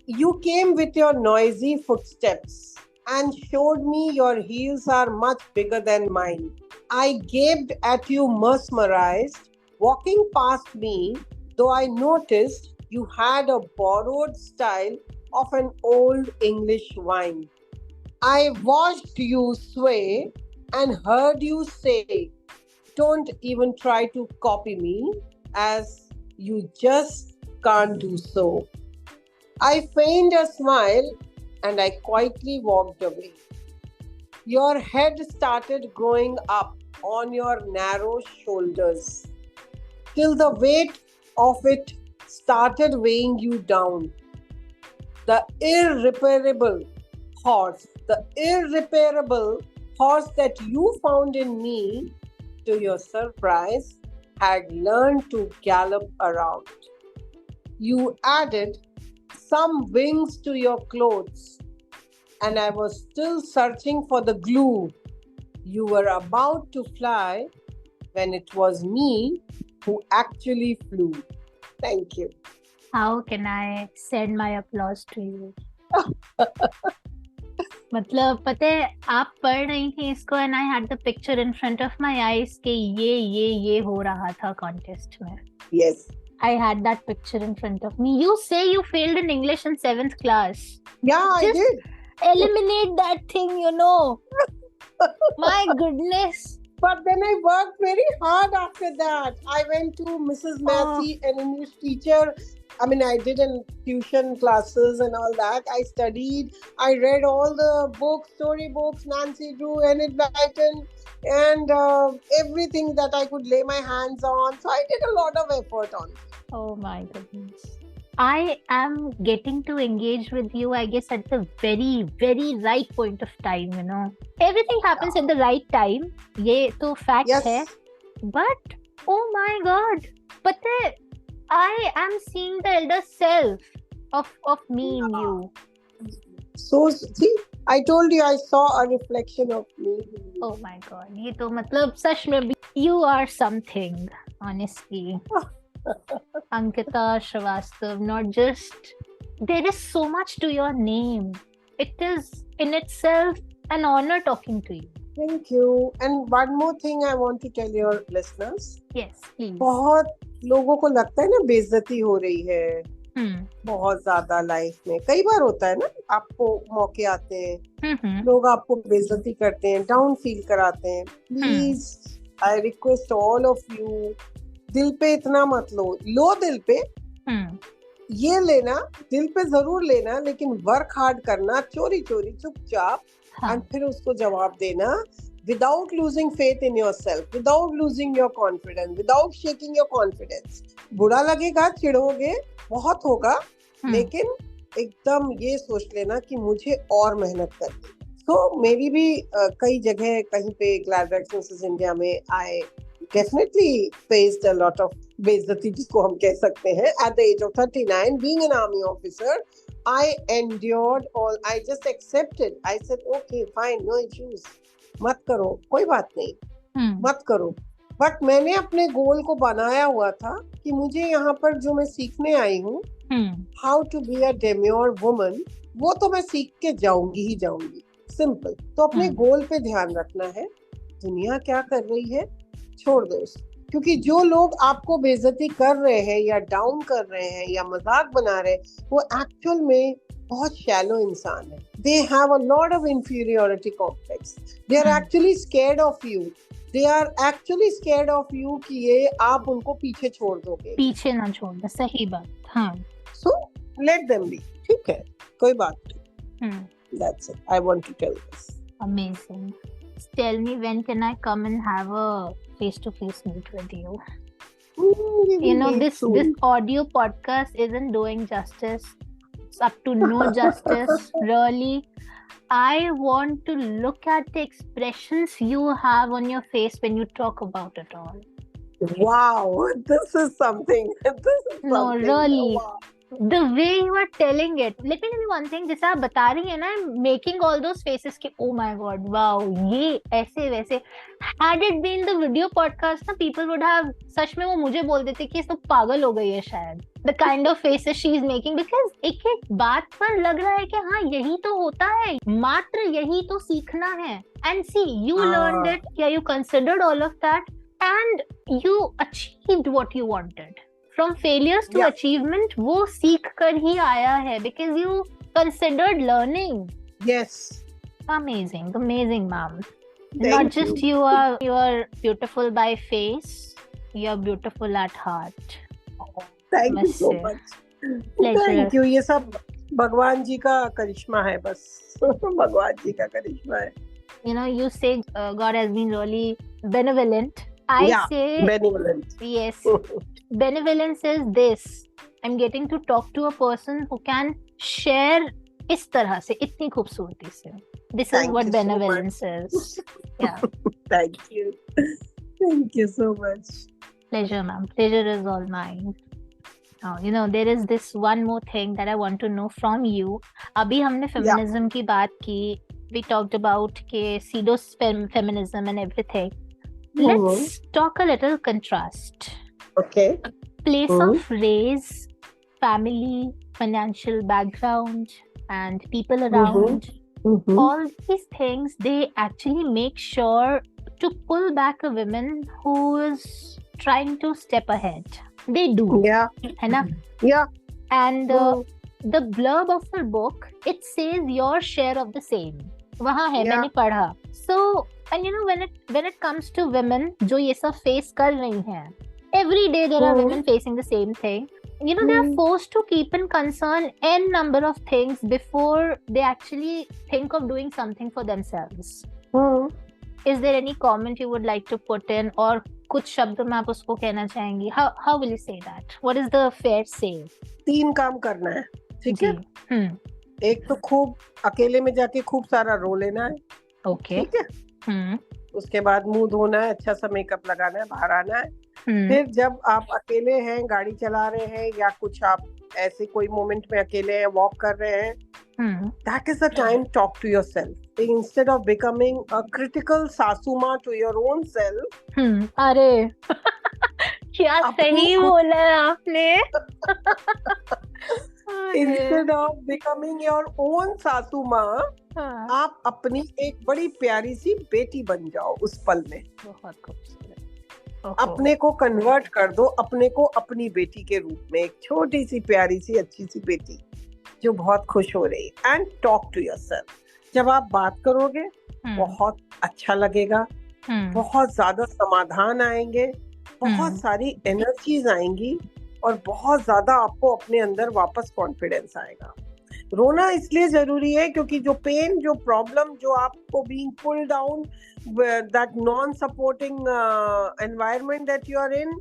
You came with your noisy footsteps and showed me your heels are much bigger than mine. I gaped at you mesmerized, walking past me, though I noticed you had a borrowed style of an old English wine. I watched you sway and heard you say, don't even try to copy me, as you just can't do so. I feigned a smile and I quietly walked away. Your head started growing up on your narrow shoulders till the weight of it started weighing you down. The irreparable horse that you found in me, to your surprise, had learned to gallop around. You added some wings to your clothes, and I was still searching for the glue. You were about to fly when it was me who actually flew. Thank you. How can I send my applause to you? मतलब पता है आप पढ़ रही थी इसको and I had the picture in front of my eyes कि ये हो रहा था contest में. Yes. I had that picture in front of me. You say you failed in English in 7th class. Yeah, I did. Eliminate that thing, My goodness. But then I worked very hard after that. I went to Mrs. Massey, an English teacher. I did in tuition classes and all that. I studied. I read all the books, storybooks, Nancy Drew, Enid Blyton, and everything that I could lay my hands on. So I did a lot of effort on it. Oh my goodness. I am getting to engage with you, I guess, at the very, very right point of time, Everything happens at the right time. Ye to fact hai. But, oh my God. But I am seeing the elder self of me in you. So, see, I told you I saw a reflection of me. Oh my God. Ye to matlab, sach mein bhi, you are something, honestly. Ankita Srivastav, not just... There is so much to your name. It is in itself an honor talking to you. Thank you. And one more thing I want to tell your listeners. Yes, please. बहुत लोगों को लगता है ना बेइज्जती हो रही है बहुत ज्यादा लाइफ में. कई बार होता है ना, आपको मौके आते हैं, लोग आपको बेइज्जती करते हैं, डाउन फील कराते हैं. Please I request all of you, दिल पे इतना मत लो दिल पे. ये लेना दिल पे जरूर लेना, लेकिन वर्क हार्ड करना, चोरी चुपचाप, एंड फिर उसको जवाब देना, without losing faith in yourself, without losing your confidence, without shaking your confidence. बुरा लगेगा, चिढ़ोगे, बहुत होगा, लेकिन एकदम ये सोच लेना कि मुझे और मेहनत करनी. तो मेरी भी कई जगह कहीं पे Gladrex vs. India में I definitely faced a lot of बेइज्जती, जिसको हम कह सकते हैं. At the age of 39, being an army officer, I endured all. I just accepted. I said, okay, fine, no issues. मत करो, कोई बात नहीं, मत करो. बट मैंने अपने गोल को बनाया हुआ था कि मुझे यहाँ पर जो मैं सीखने आई हूँ, how to be a demure woman, वो तो मैं सीख के जाऊंगी ही जाऊंगी. सिंपल. तो अपने गोल पे ध्यान रखना है. दुनिया क्या कर रही है छोड़ दो उसको, क्योंकि जो लोग आपको बेइज्जती कर रहे हैं या डाउन कर रहे हैं या मजाक बना रहे हैं, वो एक्चुअल में बहुत शैलो इंसान है. They have a lot of inferiority complex. They are actually scared of you. They are actually scared of you कि ये आप उनको पीछे छोड़ दोगे. पीछे ना छोड़ना, सही बात. हाँ. So let them be. ठीक है, कोई बात नहीं. That's it. I want to tell this. Amazing. Tell me, when can I come and have a face-to-face meet with you? This audio podcast isn't doing justice. It's up to no justice, really. I want to look at the expressions you have on your face when you talk about it all. Wow, this is something. No, really. Wow. The way you are telling it. Let me tell you one thing. जैसे आप बता रही हैं ना, I'm making all those faces कि oh my god, wow, ये ऐसे वैसे. Had it been the video podcast, ना people would have, सच में वो मुझे बोल देते कि ये सब पागल हो गई है शायद. The kind of faces she is making, because एक एक बात पर लग रहा है कि हाँ यही तो होता है, मात्र यही तो सीखना है. And see, you learned it, yeah, you considered all of that, and you achieved what you wanted. From failures to achievement, वो सीख कर ही आया है, because you considered learning. Yes. Amazing, amazing, ma'am. Thank Not just you are beautiful by face, you're beautiful at heart. Thank you so much. Pleasure. Thank you. ये सब भगवान जी का करिश्मा है, बस भगवान जी का करिश्मा है. You know, you say God has been really benevolent. I say benevolent. Yes. Benevolence is this. I'm getting to talk to a person who can share इस तरह से, इतनी खूबसूरती से. This is what benevolence is. Yeah. Thank you. Thank you so much. Pleasure, ma'am. Pleasure is all mine. Now, you know, there is this one more thing that I want to know from you. अभी हमने feminism की बात की. We talked about के pseudo feminism and everything. Let's talk a little contrast. Okay. Place of race, family, financial background, and people around. All these things, they actually make sure to pull back a woman who is trying to step ahead. They do. Yeah. है ना? Yeah. And the blurb of the book, it says your share of the same. वहाँ है, मैंने पढ़ा. So, and you know, when it comes to women जो ये सब face कर रही हैं, every day there are women facing the same thing. You know, they are forced to keep in concern n number of things before they actually think of doing something for themselves. Is there any comment you would like to put in, और कुछ शब्द में आप उसको कहना चाहेंगी? How will you say that? What is the fair say? 3 काम करना है, ठीक है? एक तो खूब अकेले में जाके खूब सारा रो लेना है. Okay. ठीक है? उसके बाद मुंह धोना है, अच्छा सा मेकअप लगाना है, बाहर आना है. फिर जब आप अकेले हैं, गाड़ी चला रहे हैं, या कुछ आप ऐसे कोई मोमेंट में अकेले हैं, वॉक कर रहे हैं, that is the time talk to yourself. Instead of becoming a critical सासुमा to your own self. अरे क्या सही बोला है आपने. Instead of becoming your own सासुमा, आप अपनी एक बड़ी प्यारी सी बेटी बन जाओ उस पल में. बहुत खूबसूरत. अपने को कन्वर्ट कर दो, अपने को अपनी बेटी के रूप में, एक छोटी सी प्यारी सी अच्छी सी बेटी जो बहुत खुश हो रही. And talk to yourself. जब आप बात करोगे बहुत अच्छा लगेगा, बहुत ज्यादा समाधान आएंगे, बहुत सारी एनर्जीज आएंगी, और बहुत ज्यादा आपको अपने अंदर वापस कॉन्फिडेंस आएगा. रोना इसलिए जरूरी है क्योंकि जो पेन, जो प्रॉब्लम, जो आपको being pulled down, that non-supporting environment that you are in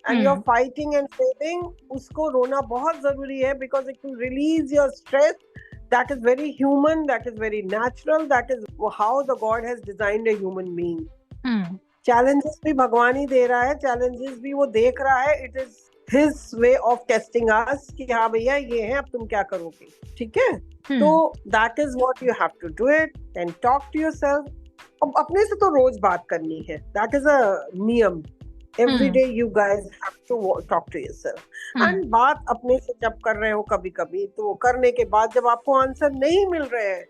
and you're fighting and failing, उसको रोना बहुत जरूरी है, because it will release your stress. That is very human, that is very natural, that is how the God has designed a human being. Challenges भी भगवान ही दे रहा है, challenges भी वो देख रहा है. It is his way of testing us कि हाँ भैया ये है, अब तुम क्या करोगे, ठीक है? तो that is what you have to do it. Then talk to yourself. अब अपने से तो रोज बात करनी है. That is a नियम. Every day you guys have to talk to yourself. And बात अपने से जब कर रहे हो कभी कभी, तो करने के बाद जब आपको आंसर नहीं मिल रहे हैं,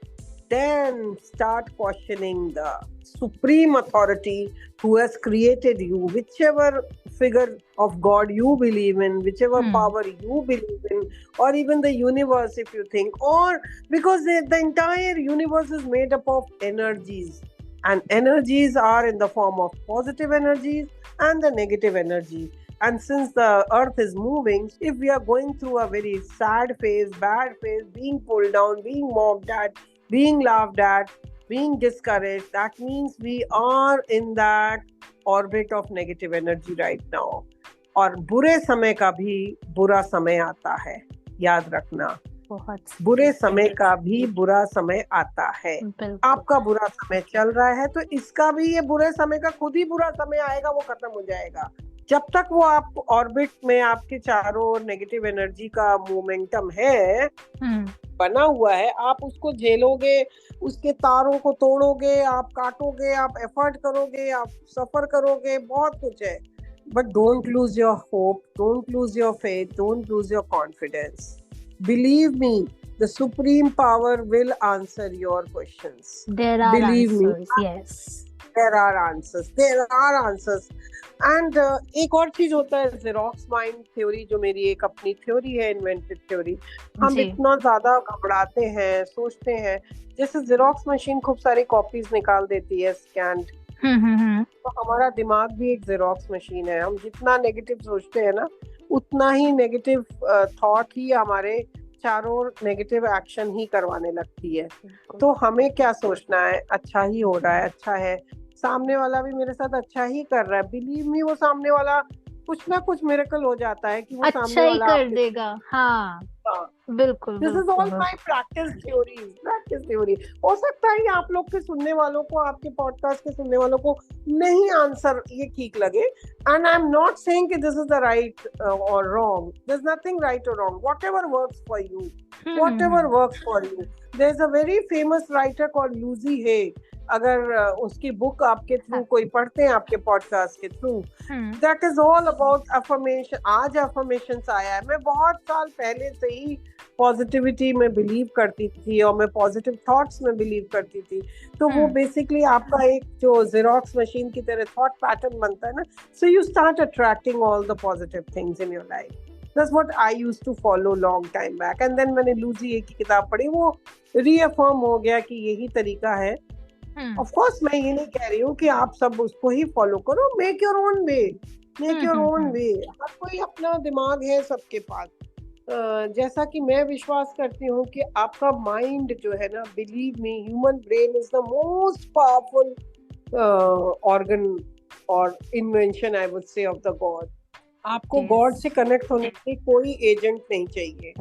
then start questioning the supreme authority who has created you, whichever figure of God you believe in, whichever power you believe in, or even the universe if you think, or because the entire universe is made up of energies, and energies are in the form of positive energies and the negative energy. And since the earth is moving, if we are going through a very sad phase, bad phase, being pulled down, being mocked at, being laughed at, being discouraged, that means we are in that orbit of negative energy right now. और बुरे समय का भी बुरा समय आता है, याद रखना. बहुत बुरे समय का भी बुरा समय आता है। बिल्कुल। आपका बुरा समय चल रहा है तो इसका भी, ये बुरे समय का खुद ही बुरा समय आएगा, वो खत्म हो जाएगा। जब तक वो आप ऑर्बिट में, आपके चारों ओर नेगेटिव एनर्जी का मोमेंटम है, बना हुआ है, आप उसको झेलोगे, उसके तारों को तोड़ोगे, आप काटोगे, आप एफर्ट करोगे, आप सफर करोगे, बहुत कुछ है। But don't lose your hope, don't lose your faith, don't lose your confidence. Believe me, the supreme power will answer your questions. There are Believe answers, me, yes. there are answers. There are answers. And एक और चीज होता है, xerox mind theory, जो मेरी एक अपनी theory है, इन्वेंटेड थ्योरी। हम जी। इतना ज्यादा घबराते हैं, सोचते हैं, जैसे जेरोक्स मशीन खूब सारी कॉपीज निकाल देती है स्कैन्ड, तो हमारा दिमाग भी एक जेरोक्स मशीन है। हम जितना नेगेटिव सोचते हैं ना, उतना ही नेगेटिव थॉट ही हमारे चारों ओर नेगेटिव एक्शन ही करवाने लगती है। तो हमें क्या सोचना है, अच्छा ही हो रहा है, अच्छा है, सामने वाला भी मेरे साथ अच्छा ही कर रहा है, बिलीव मी, वो सामने वाला कुछ ना कुछ मिरेकल हो जाता है कि वो अच्छा सामने ही वाला कर देगा। हाँ, बिल्कुल this is all my practice theory. हो सकता है आप लोग के सुनने वालों को, आपके पॉडकास्ट के सुनने वालों को नहीं आंसर ये ठीक लगे, and I am not saying कि दिस इज द राइट और wrong, there is nothing right और wrong, whatever works for you, whatever works for you. There is a very famous writer called Louise Hay, अगर उसकी book आपके through कोई पढ़ते हैं, आपके पॉडकास्ट के through, that is all about affirmation. आज अफर्मेशंस आया है, मैं बहुत साल पहले से ही पॉजिटिविटी में बिलीव करती थी और मैं पॉजिटिव थॉट्स में बिलीव करती थी। तो वो बेसिकली आपका एक जो जेरोक्स मशीन की तरह थॉट पैटर्न बनता है ना, so you start attracting all the positive things in your life. That's what I used to follow long time back, and then मैंने लूजी की किताब पढ़ी, वो रीअफर्म हो गया कि यही तरीका है। ऑफ कोर्स मैं ये नहीं कह रही हूँ कि आप सब उसको ही फॉलो करो, make your own way, make your own way. हर कोई अपना दिमाग है सबके पास। जैसा कि मैं विश्वास करती हूँ कि आपका माइंड जो है ना, believe me, human brain is the most powerful organ और invention, I would say, of the God. आपको गॉड से कनेक्ट होने के लिए कोई एजेंट नहीं चाहिए।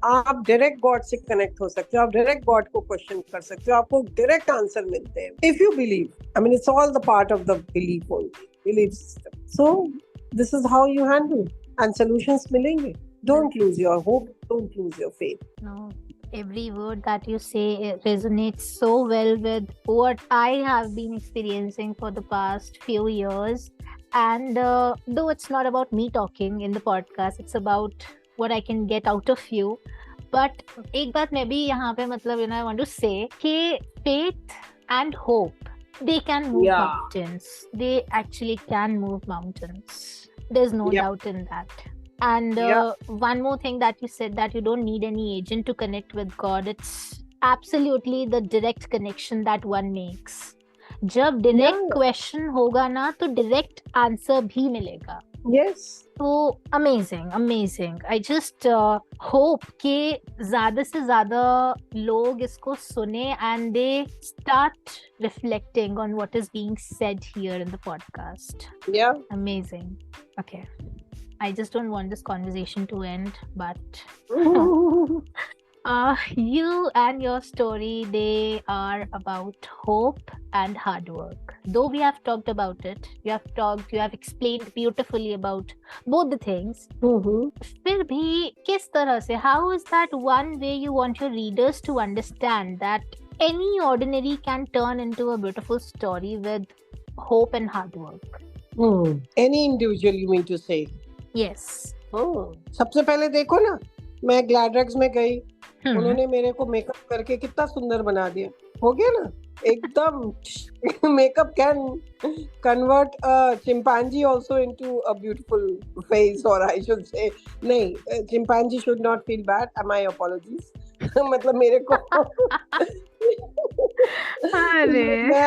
आप डायरेक्ट गॉड से कनेक्ट हो सकते हो, आप डायरेक्ट गॉड को क्वेश्चन कर सकते हो, आपको डायरेक्ट आंसर मिलते हैं if you believe. I mean it's all the part of the belief only, belief system. So this is how you handle, and solutions मिलेंगे। Don't lose your hope, don't lose your faith. No, every word that you say resonates so well with what I have been experiencing for the past few years. And though it's not about me talking in the podcast, it's about what I can get out of you. But एक बात मैं भी यहाँ पे मतलब I want to say कि faith and hope, they can move mountains. They actually can move mountains. There's no doubt in that. And one more thing that you said, that you don't need any agent to connect with God. It's absolutely the direct connection that one makes. जब direct question होगा ना, तो direct answer भी मिलेगा। Yes. तो amazing. I just hope कि ज़्यादा से ज़्यादा लोग इसको सुने and they start reflecting on what is being said here in the podcast. Yeah. Amazing. Okay. I just don't want this conversation to end, but you and your story, they are about hope and hard work. Though we have talked about it, you have explained beautifully about both the things. फिर भी किस तरह से, how is that one way you want your readers to understand that any ordinary can turn into a beautiful story with hope and hard work? Any individual, you mean to say? Yes. सबसे पहले देखो ना, मैं ग्लैड्रग्स में गई, उन्होंने मेरे को मेकअप करके कितना सुंदर बना दिया, हो गया ना एकदम। Makeup can convert a chimpanzee also into a beautiful face, और आई शुड से, नहीं, chimpanzee should not feel bad, my apologies. मतलब मेरे को मैं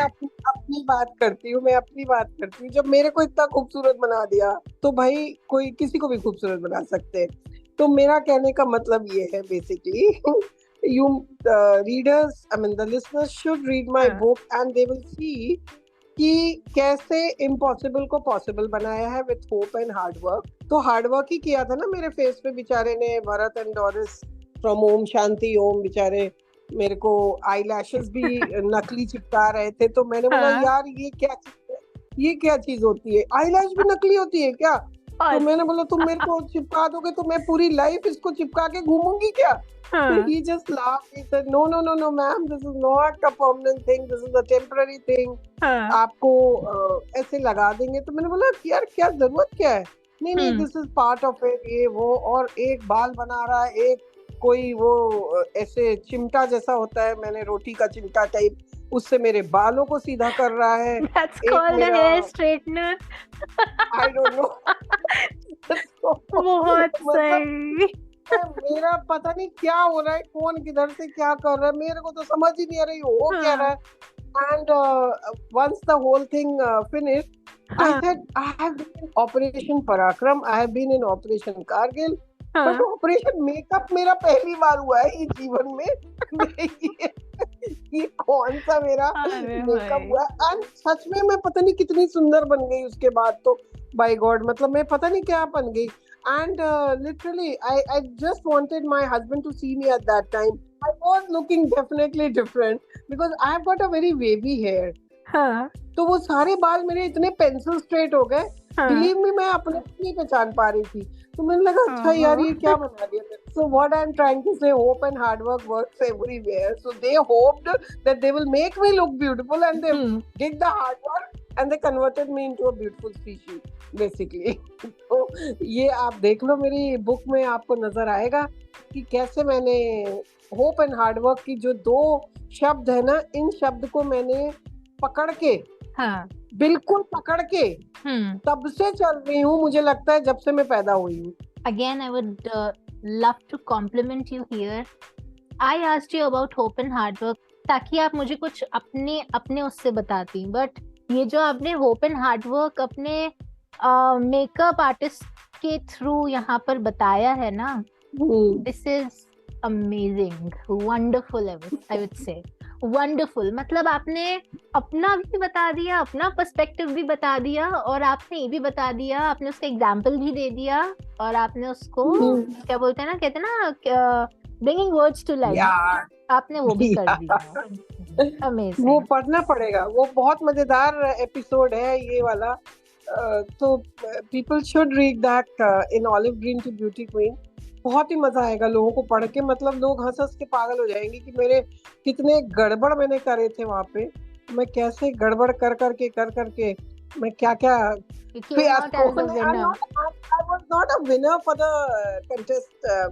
अपनी बात करती हूँ, जब मेरे को इतना खूबसूरत बना दिया तो भाई कोई किसी को भी खूबसूरत बना सकते हैं। तो मेरा कहने का मतलब ये है basically, you readers, I mean the listeners should read my book and they will see कि कैसे इम्पॉसिबल को पॉसिबल बनाया है with hope and hard work। तो हार्ड वर्क ही किया था ना मेरे फेस पे बेचारे ने, Bharat and Doris, from Om Shanti Om बेचारे मेरे को आई लैशेस भी नकली चिपका रहे थे, तो मैंने बोला यार ये क्या चीज है, ये क्या चीज होती है, आई लैश भी नकली होती है क्या? तो मैंने बोला तुम मेरे को चिपका दोगे तो मैं पूरी लाइफ इसको चिपका के घूमूंगी क्या? He just laughed. He said, "No, no, no, no, ma'am. This is not a permanent thing. This is a temporary thing. आपको ऐसे लगा देंगे." तो मैंने बोला यार क्या जरूरत क्या है? नहीं, this is part of it. ये वो, और एक बाल बना रहा है, एक कोई वो ऐसे चिमटा जैसा होता है, मैंने रोटी का चिमटा टाइप, उससे मेरे बालों को सीधा कर रहा है. That's called a hair straightener. I don't know. बहुत सही. मेरा पता नहीं क्या हो रहा है, कौन किधर से क्या कर रहा है, मेरे को तो समझ ही नहीं आ रही हो क्या रहा है. And once the whole thing finished, I said, I have been in Operation Parakram, I have been in Operation Kargil, but Operation Makeup मेरा पहली बार हुआ है ये जीवन में. ये कौन सा मेरा मेकअप हुआ. एंड सच में मैं पता नहीं कितनी सुंदर बन गई उसके बाद तो, बाय गॉड, मतलब मैं पता नहीं क्या बन गई. And literally, I just wanted my husband to see me at that time. I was looking definitely different because I have got a very wavy hair. तो वो सारे बाल मेरे इतने पेंसिल स्ट्रेट हो गए, बिलीव मी मैं अपने को नहीं पहचान पा रही थी. तो मैंने लगा अच्छा यार ये क्या बना दिया. So what I'm trying to say, hope and hard work works everywhere. So they hoped that they will make me look beautiful, and they did the hard work and they converted me into a beautiful species basically. तो ये आप देख लो मेरी book में, आपको नजर आएगा कि कैसे मैंने होप एंड हार्ड वर्क की जो दो शब्द है ना, इन शब्द को मैंने पकड़ के, बिल्कुल पकड़ के तब से चल रही हूँ, मुझे लगता है जब से मैं पैदा हुई हूँ. Again, I would love to compliment you here. I asked you about hope and hard work ताकि आप मुझे कुछ अपने उससे बताती, बट ये जो आपने होप एंड हार्ड वर्क अपने मेकअप आर्टिस्ट के थ्रू यहाँ पर बताया है ना, this is amazing, wonderful, I would से वंडरफुल. मतलब आपने अपना भी बता दिया, अपना पर्सपेक्टिव भी बता दिया, और आपने ये भी बता दिया, आपने उसका एग्जाम्पल भी दे दिया, और आपने उसको क्या बोलते हैं ना, कहते हैं ना ब्रिंगिंग वर्ड्स टू लाइफ, आपने वो भी कर दिया. अमेजिंग. वो पढ़ना पड़ेगा, वो बहुत मजेदार एपिसोड है ये वाला. तो people should read that in Olive Green to Beauty Queen. बहुत ही मजा आएगा लोगों को पढ़ के. मतलब लोग हंस हंस के पागल हो जाएंगे कि मेरे कितने गड़बड़ मैंने करे थे वहां पे, मैं कैसे गड़बड़ कर करके मैं क्या क्या. I was not a winner for the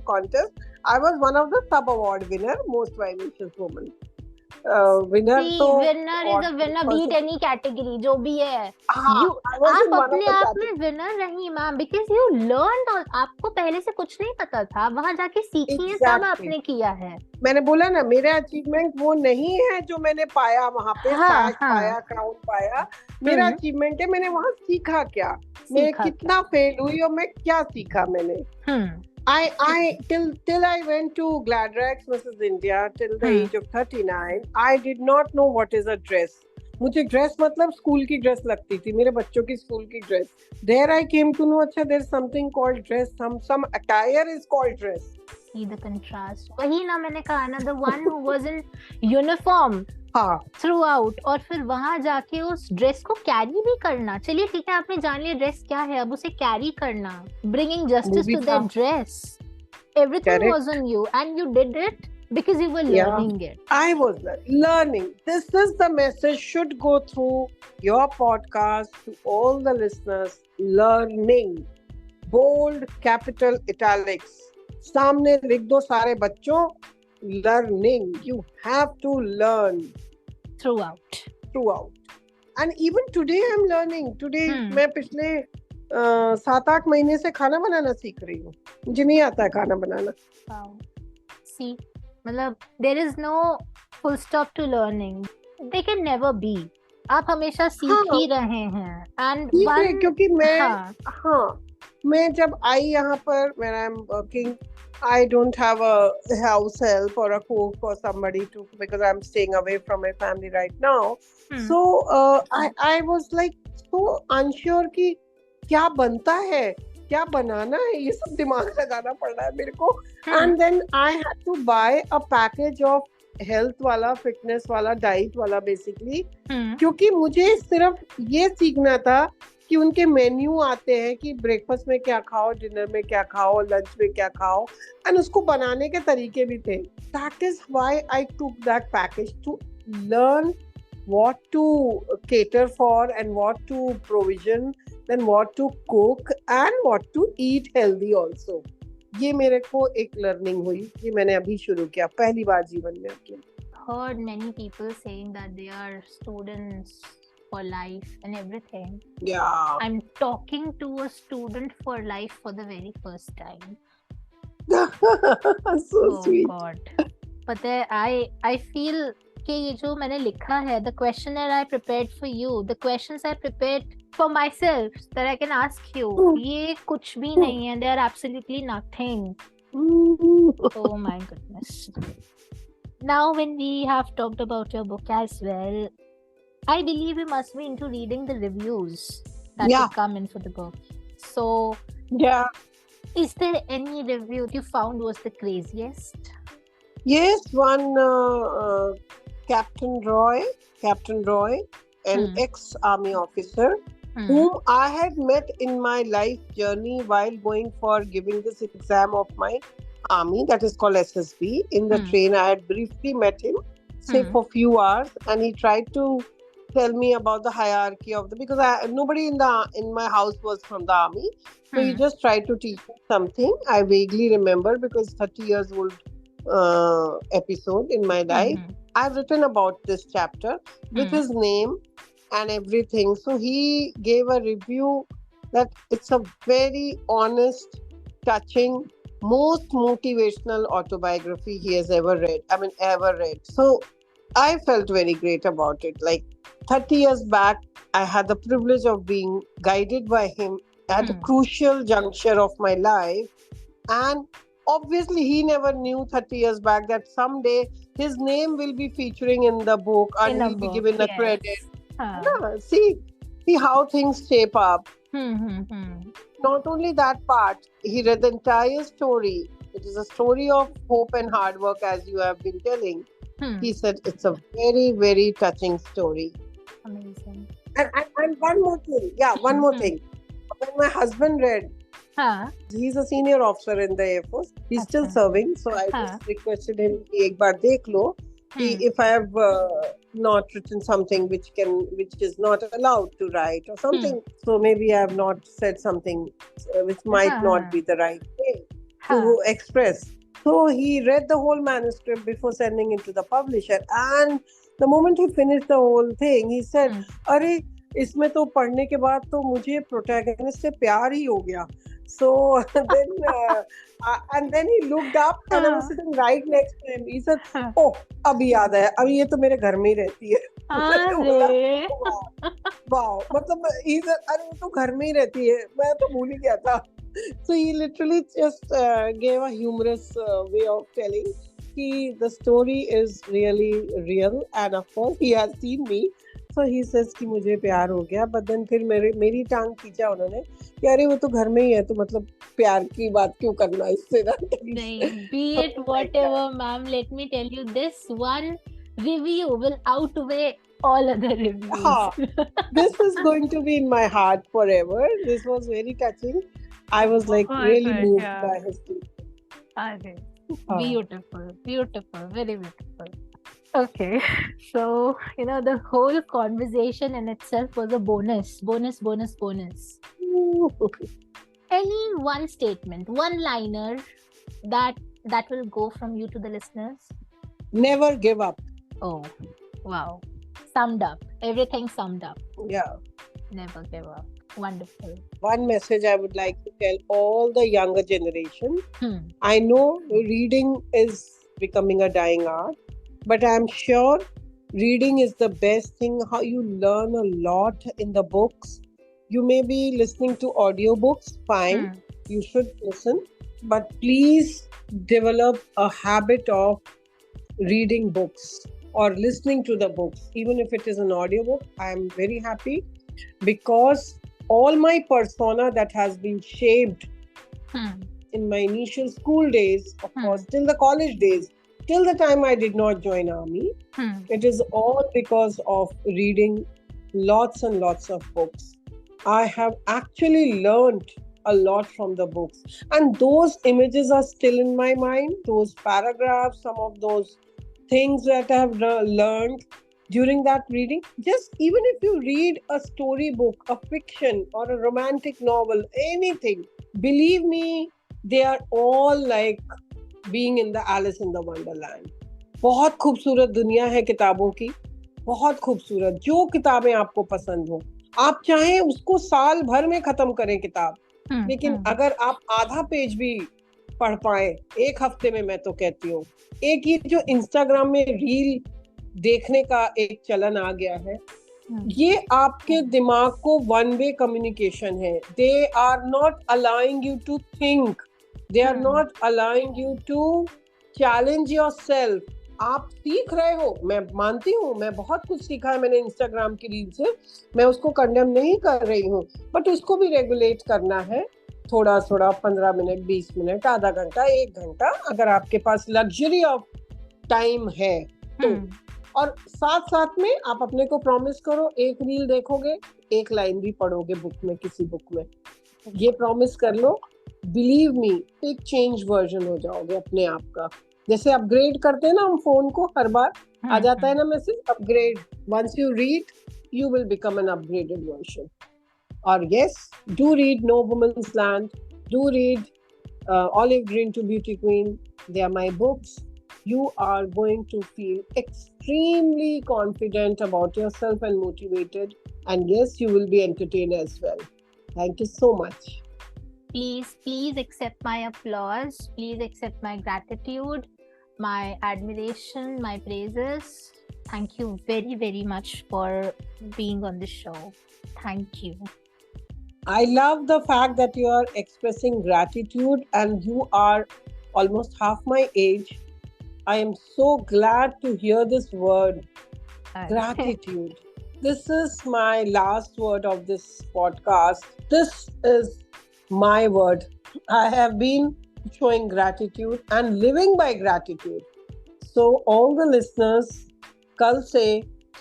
contest. I was one of the sub award winner, most vivacious woman. Winner तो winner is a winner, beat any category जो भी है. आप अपने आप में विनर रही मैम, because you learned. और आपको पहले से कुछ नहीं पता था, वहां जाके सीखी है, सब आपने किया है. मैंने बोला ना, मेरा अचीवमेंट वो नहीं है जो मैंने पाया वहां पे, पाया, क्राउन पाया. मेरा अचीवमेंट है मैंने वहां सीखा क्या, मैं कितना फेल हुई और मैं क्या सीखा मैंने. I till I went to GladRags Mrs. India till the age of 39, I did not know what is a dress. मुझे ड्रेस मतलब स्कूल की ड्रेस लगती थी, मेरे बच्चों की स्कूल की dress. There I came to know, अच्छा there is something called dress, some attire is called dress. See the contrast. वही ना मैंने कहा ना, the one who was in uniform through out, और फिर वहां जाके उस ड्रेस को कैरी भी करना. चलिए ठीक है, आपने जान लिया ड्रेस क्या है, अब उसे कैरी करना, bringing justice to that dress. Everything was on you and you did it because you were learning it. I was learning. This is the message should go through your podcast to all the listeners. Learning. Bold, capital, italics. सामने लिख दो सारे बच्चों. Learning. You have to learn throughout. And even today I'm learning. Today मैं पिछले 7-8 महीने से खाना बनाना सीख रही हूँ. मुझे नहीं आता है खाना बनाना. See, मतलब there is no full stop to learning. They can never be. आप हमेशा सीख ही रहे हैं. And क्योंकि मैं जब आई यहाँ पर, when I'm working, I don't have a house help or a cook or somebody to, because I'm staying away from my family right now. So I was like so unsure कि क्या बनता है. क्या बनाना है, ये सब दिमाग लगाना पड़ रहा है मेरे को. Hmm. And then I had to buy a package of health वाला, फिटनेस वाला, डाइट वाला बेसिकली, Hmm. क्योंकि मुझे सिर्फ ये सीखना था कि उनके मेन्यू आते हैं कि ब्रेकफास्ट में क्या खाओ, डिनर में क्या खाओ, लंच में क्या खाओ, एंड उसको बनाने के तरीके भी थे. That is why I took that package to learn what to cater for and what to provision, then what to cook and what to eat healthy also. ये मेरे को एक लर्निंग हुई, ये मैंने अभी शुरू किया पहली बार जीवन में अपने. Heard many people saying that they are students for life and everything. Yeah. I'm talking to a student for life for the very first time. So Oh sweet. God. But I feel कि ये जो मैंने लिखा है, the questionnaire I prepared for you, the questions I prepared for myself that I can ask you, ये कुछ भी नहीं है. They are absolutely nothing. Oh my goodness. Now when we have talked about your book as well, I believe you must be into reading the reviews that Yeah. would come in for the book. So Yeah. is there any review you found was the craziest? Yes, one Captain Roy, an ex-army officer, whom I had met in my life journey while going for giving this exam of my army, that is called SSB. In the train, I had briefly met him, say for a few hours, and he tried to tell me about the hierarchy of because nobody in my house was from the army, so he just tried to teach me something. I vaguely remember because 30 years old episode in my life. I've written about this chapter with his name and everything. So he gave a review that it's a very honest, touching, most motivational autobiography he has ever read. So I felt very great about it. Like 30 years back, I had the privilege of being guided by him at a crucial juncture of my life. And obviously, he never knew 30 years back that someday his name will be featuring in the book and he'll be given a credit. Yeah, see how things shape up. Not only that part, he read the entire story. It is a story of hope and hard work, as you have been telling. He said it's a very, very touching story. Amazing. And one more thing. Yeah, one more thing. When my husband read, he's a senior officer in the Air Force. He's still serving. So I just requested him, ek baar dekh lo, if I have not written something which is not allowed to write or something. So maybe I have not said something which might not be the right way to express. So he read the whole manuscript before sending it to the publisher. And the moment he finished the whole thing, he said, "अरे इसमें तो पढ़ने के बाद तो मुझे protagonist से प्यार ही हो गया." So then he looked up and I was sitting right next to him. He said, "Oh, अभी याद आया, अभी ये तो मेरे घर में ही रहती है." Wow, मतलब he said, "अरे ये तो घर में ही रहती है, मैं तो भूल ही गया था." So he literally just gave a humorous way of telling the story is really real, and of course he has seen me. So he says कि मुझे प्यार हो गया, but then फिर मेरी टांग खींचा उन्होंने कि अरे वो तो घर में ही है, तो मतलब प्यार की बात क्यों करना इससे ना. नहीं, be it whatever, ma'am, let me tell you, this one review will outweigh all other reviews. This is going to be in my heart forever. This was very touching. I was like really moved by his story. Beautiful, very beautiful. Okay, so the whole conversation in itself was a bonus. Any one statement, one liner that will go from you to the listeners? Never give up. Oh, wow. Summed up. Everything summed up. Yeah. Never give up. Wonderful. One message I would like to tell all the younger generation. I know reading is becoming a dying art, but I'm sure reading is the best thing. How you learn a lot in the books. You may be listening to audiobooks, fine. You should listen, but please develop a habit of reading books or listening to the books. Even if it is an audiobook, I am very happy, because all my persona that has been shaped Hmm. in my initial school days, of Hmm. course, till the college days, till the time I did not join army, Hmm. it is all because of reading lots and lots of books. I have actually learned a lot from the books, and those images are still in my mind. Those paragraphs, some of those things that I have learned during that reading. Just even if you read a storybook, a fiction, or a romantic novel, anything, believe me, they are all like being in the Alice in the Wonderland. बहुत खूबसूरत दुनिया है किताबों की, बहुत खूबसूरत. जो किताबें आपको पसंद हो, आप चाहें उसको साल भर में खत्म करें किताब, लेकिन अगर आप आधा पेज भी पढ़ पाए एक हफ्ते में, मैं तो कहती हूँ. एक ये जो इंस्टाग्राम में रील देखने का एक चलन आ गया है, ये आपके दिमाग को वन वे कम्युनिकेशन है. They are not allowing you to think, they are not allowing you to challenge yourself. आप सीख रहे हो, मैं मानती हूँ, मैं बहुत कुछ सीखा है मैंने इंस्टाग्राम की रील से, मैं उसको कंडेम नहीं कर रही हूँ, बट उसको भी रेगुलेट करना है थोड़ा थोड़ा. 15 मिनट, 20 मिनट, आधा घंटा, 1 घंटा, अगर आपके पास लग्जरी ऑफ टाइम है तो. और साथ साथ में आप अपने को प्रॉमिस करो, एक रील देखोगे, एक लाइन भी पढ़ोगे बुक में, किसी बुक में. ये प्रॉमिस कर लो, बिलीव मी, एक चेंज वर्जन हो जाओगे अपने आप का. जैसे अपग्रेड करते हैं ना हम फोन को, हर बार आ जाता है ना message upgrade. Once you read, you will become an upgraded version. और yes, do read no women's land, do read Olive Green to Beauty Queen. They are my books. You are going to feel extremely confident about yourself and motivated. And yes, you will be entertained as well. Thank you so much. Please accept my applause. Please accept my gratitude, my admiration, my praises. Thank you very, very much for being on the show. Thank you. I love the fact that you are expressing gratitude and you are almost half my age. I am so glad to hear this word, gratitude. This is my last word of this podcast. This is my word. I have been showing gratitude and living by gratitude. So all the listeners, कल से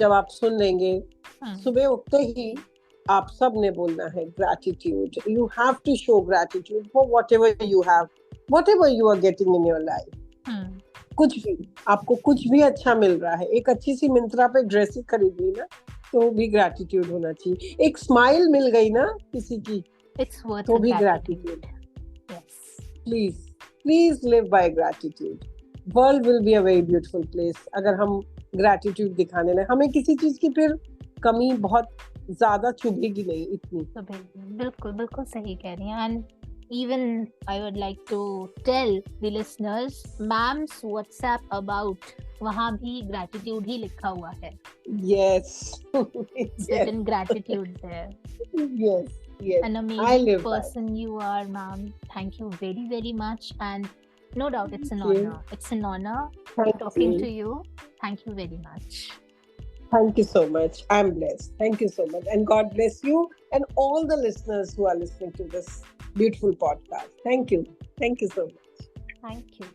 जब आप सुन लेंगे, सुबह उठते ही आप सब ने बोलना है gratitude. You have to show gratitude for whatever you have, whatever you are getting in your life. कुछ भी, आपको कुछ भी अच्छा मिल रहा है, एक अच्छी सी मिंत्रा पे ड्रेस ही खरीद ली ना, तो भी ग्रैटिट्यूड होना चाहिए. एक स्माइल मिल गई ना किसी की, तो भी gratitude. Please live by gratitude. World will be a very beautiful place अगर हम ग्रैटिट्यूड दिखाने लगे. हमें किसी चीज की फिर कमी बहुत ज्यादा चुभेगी नहीं इतनी. बिल्कुल बिल्कुल सही कह रही हैं. And even I would like to tell the listeners, ma'am's WhatsApp about, वहाँ भी gratitude ही लिखा हुआ है. Yes. Certain gratitude there. Yes. An amazing person you are, ma'am. Thank you very, very much. And no doubt it's an honor. It's an honor talking to you. Thank you very much. Thank you so much. I'm blessed. Thank you so much. And God bless you and all the listeners who are listening to this beautiful podcast. Thank you. Thank you so much. Thank you.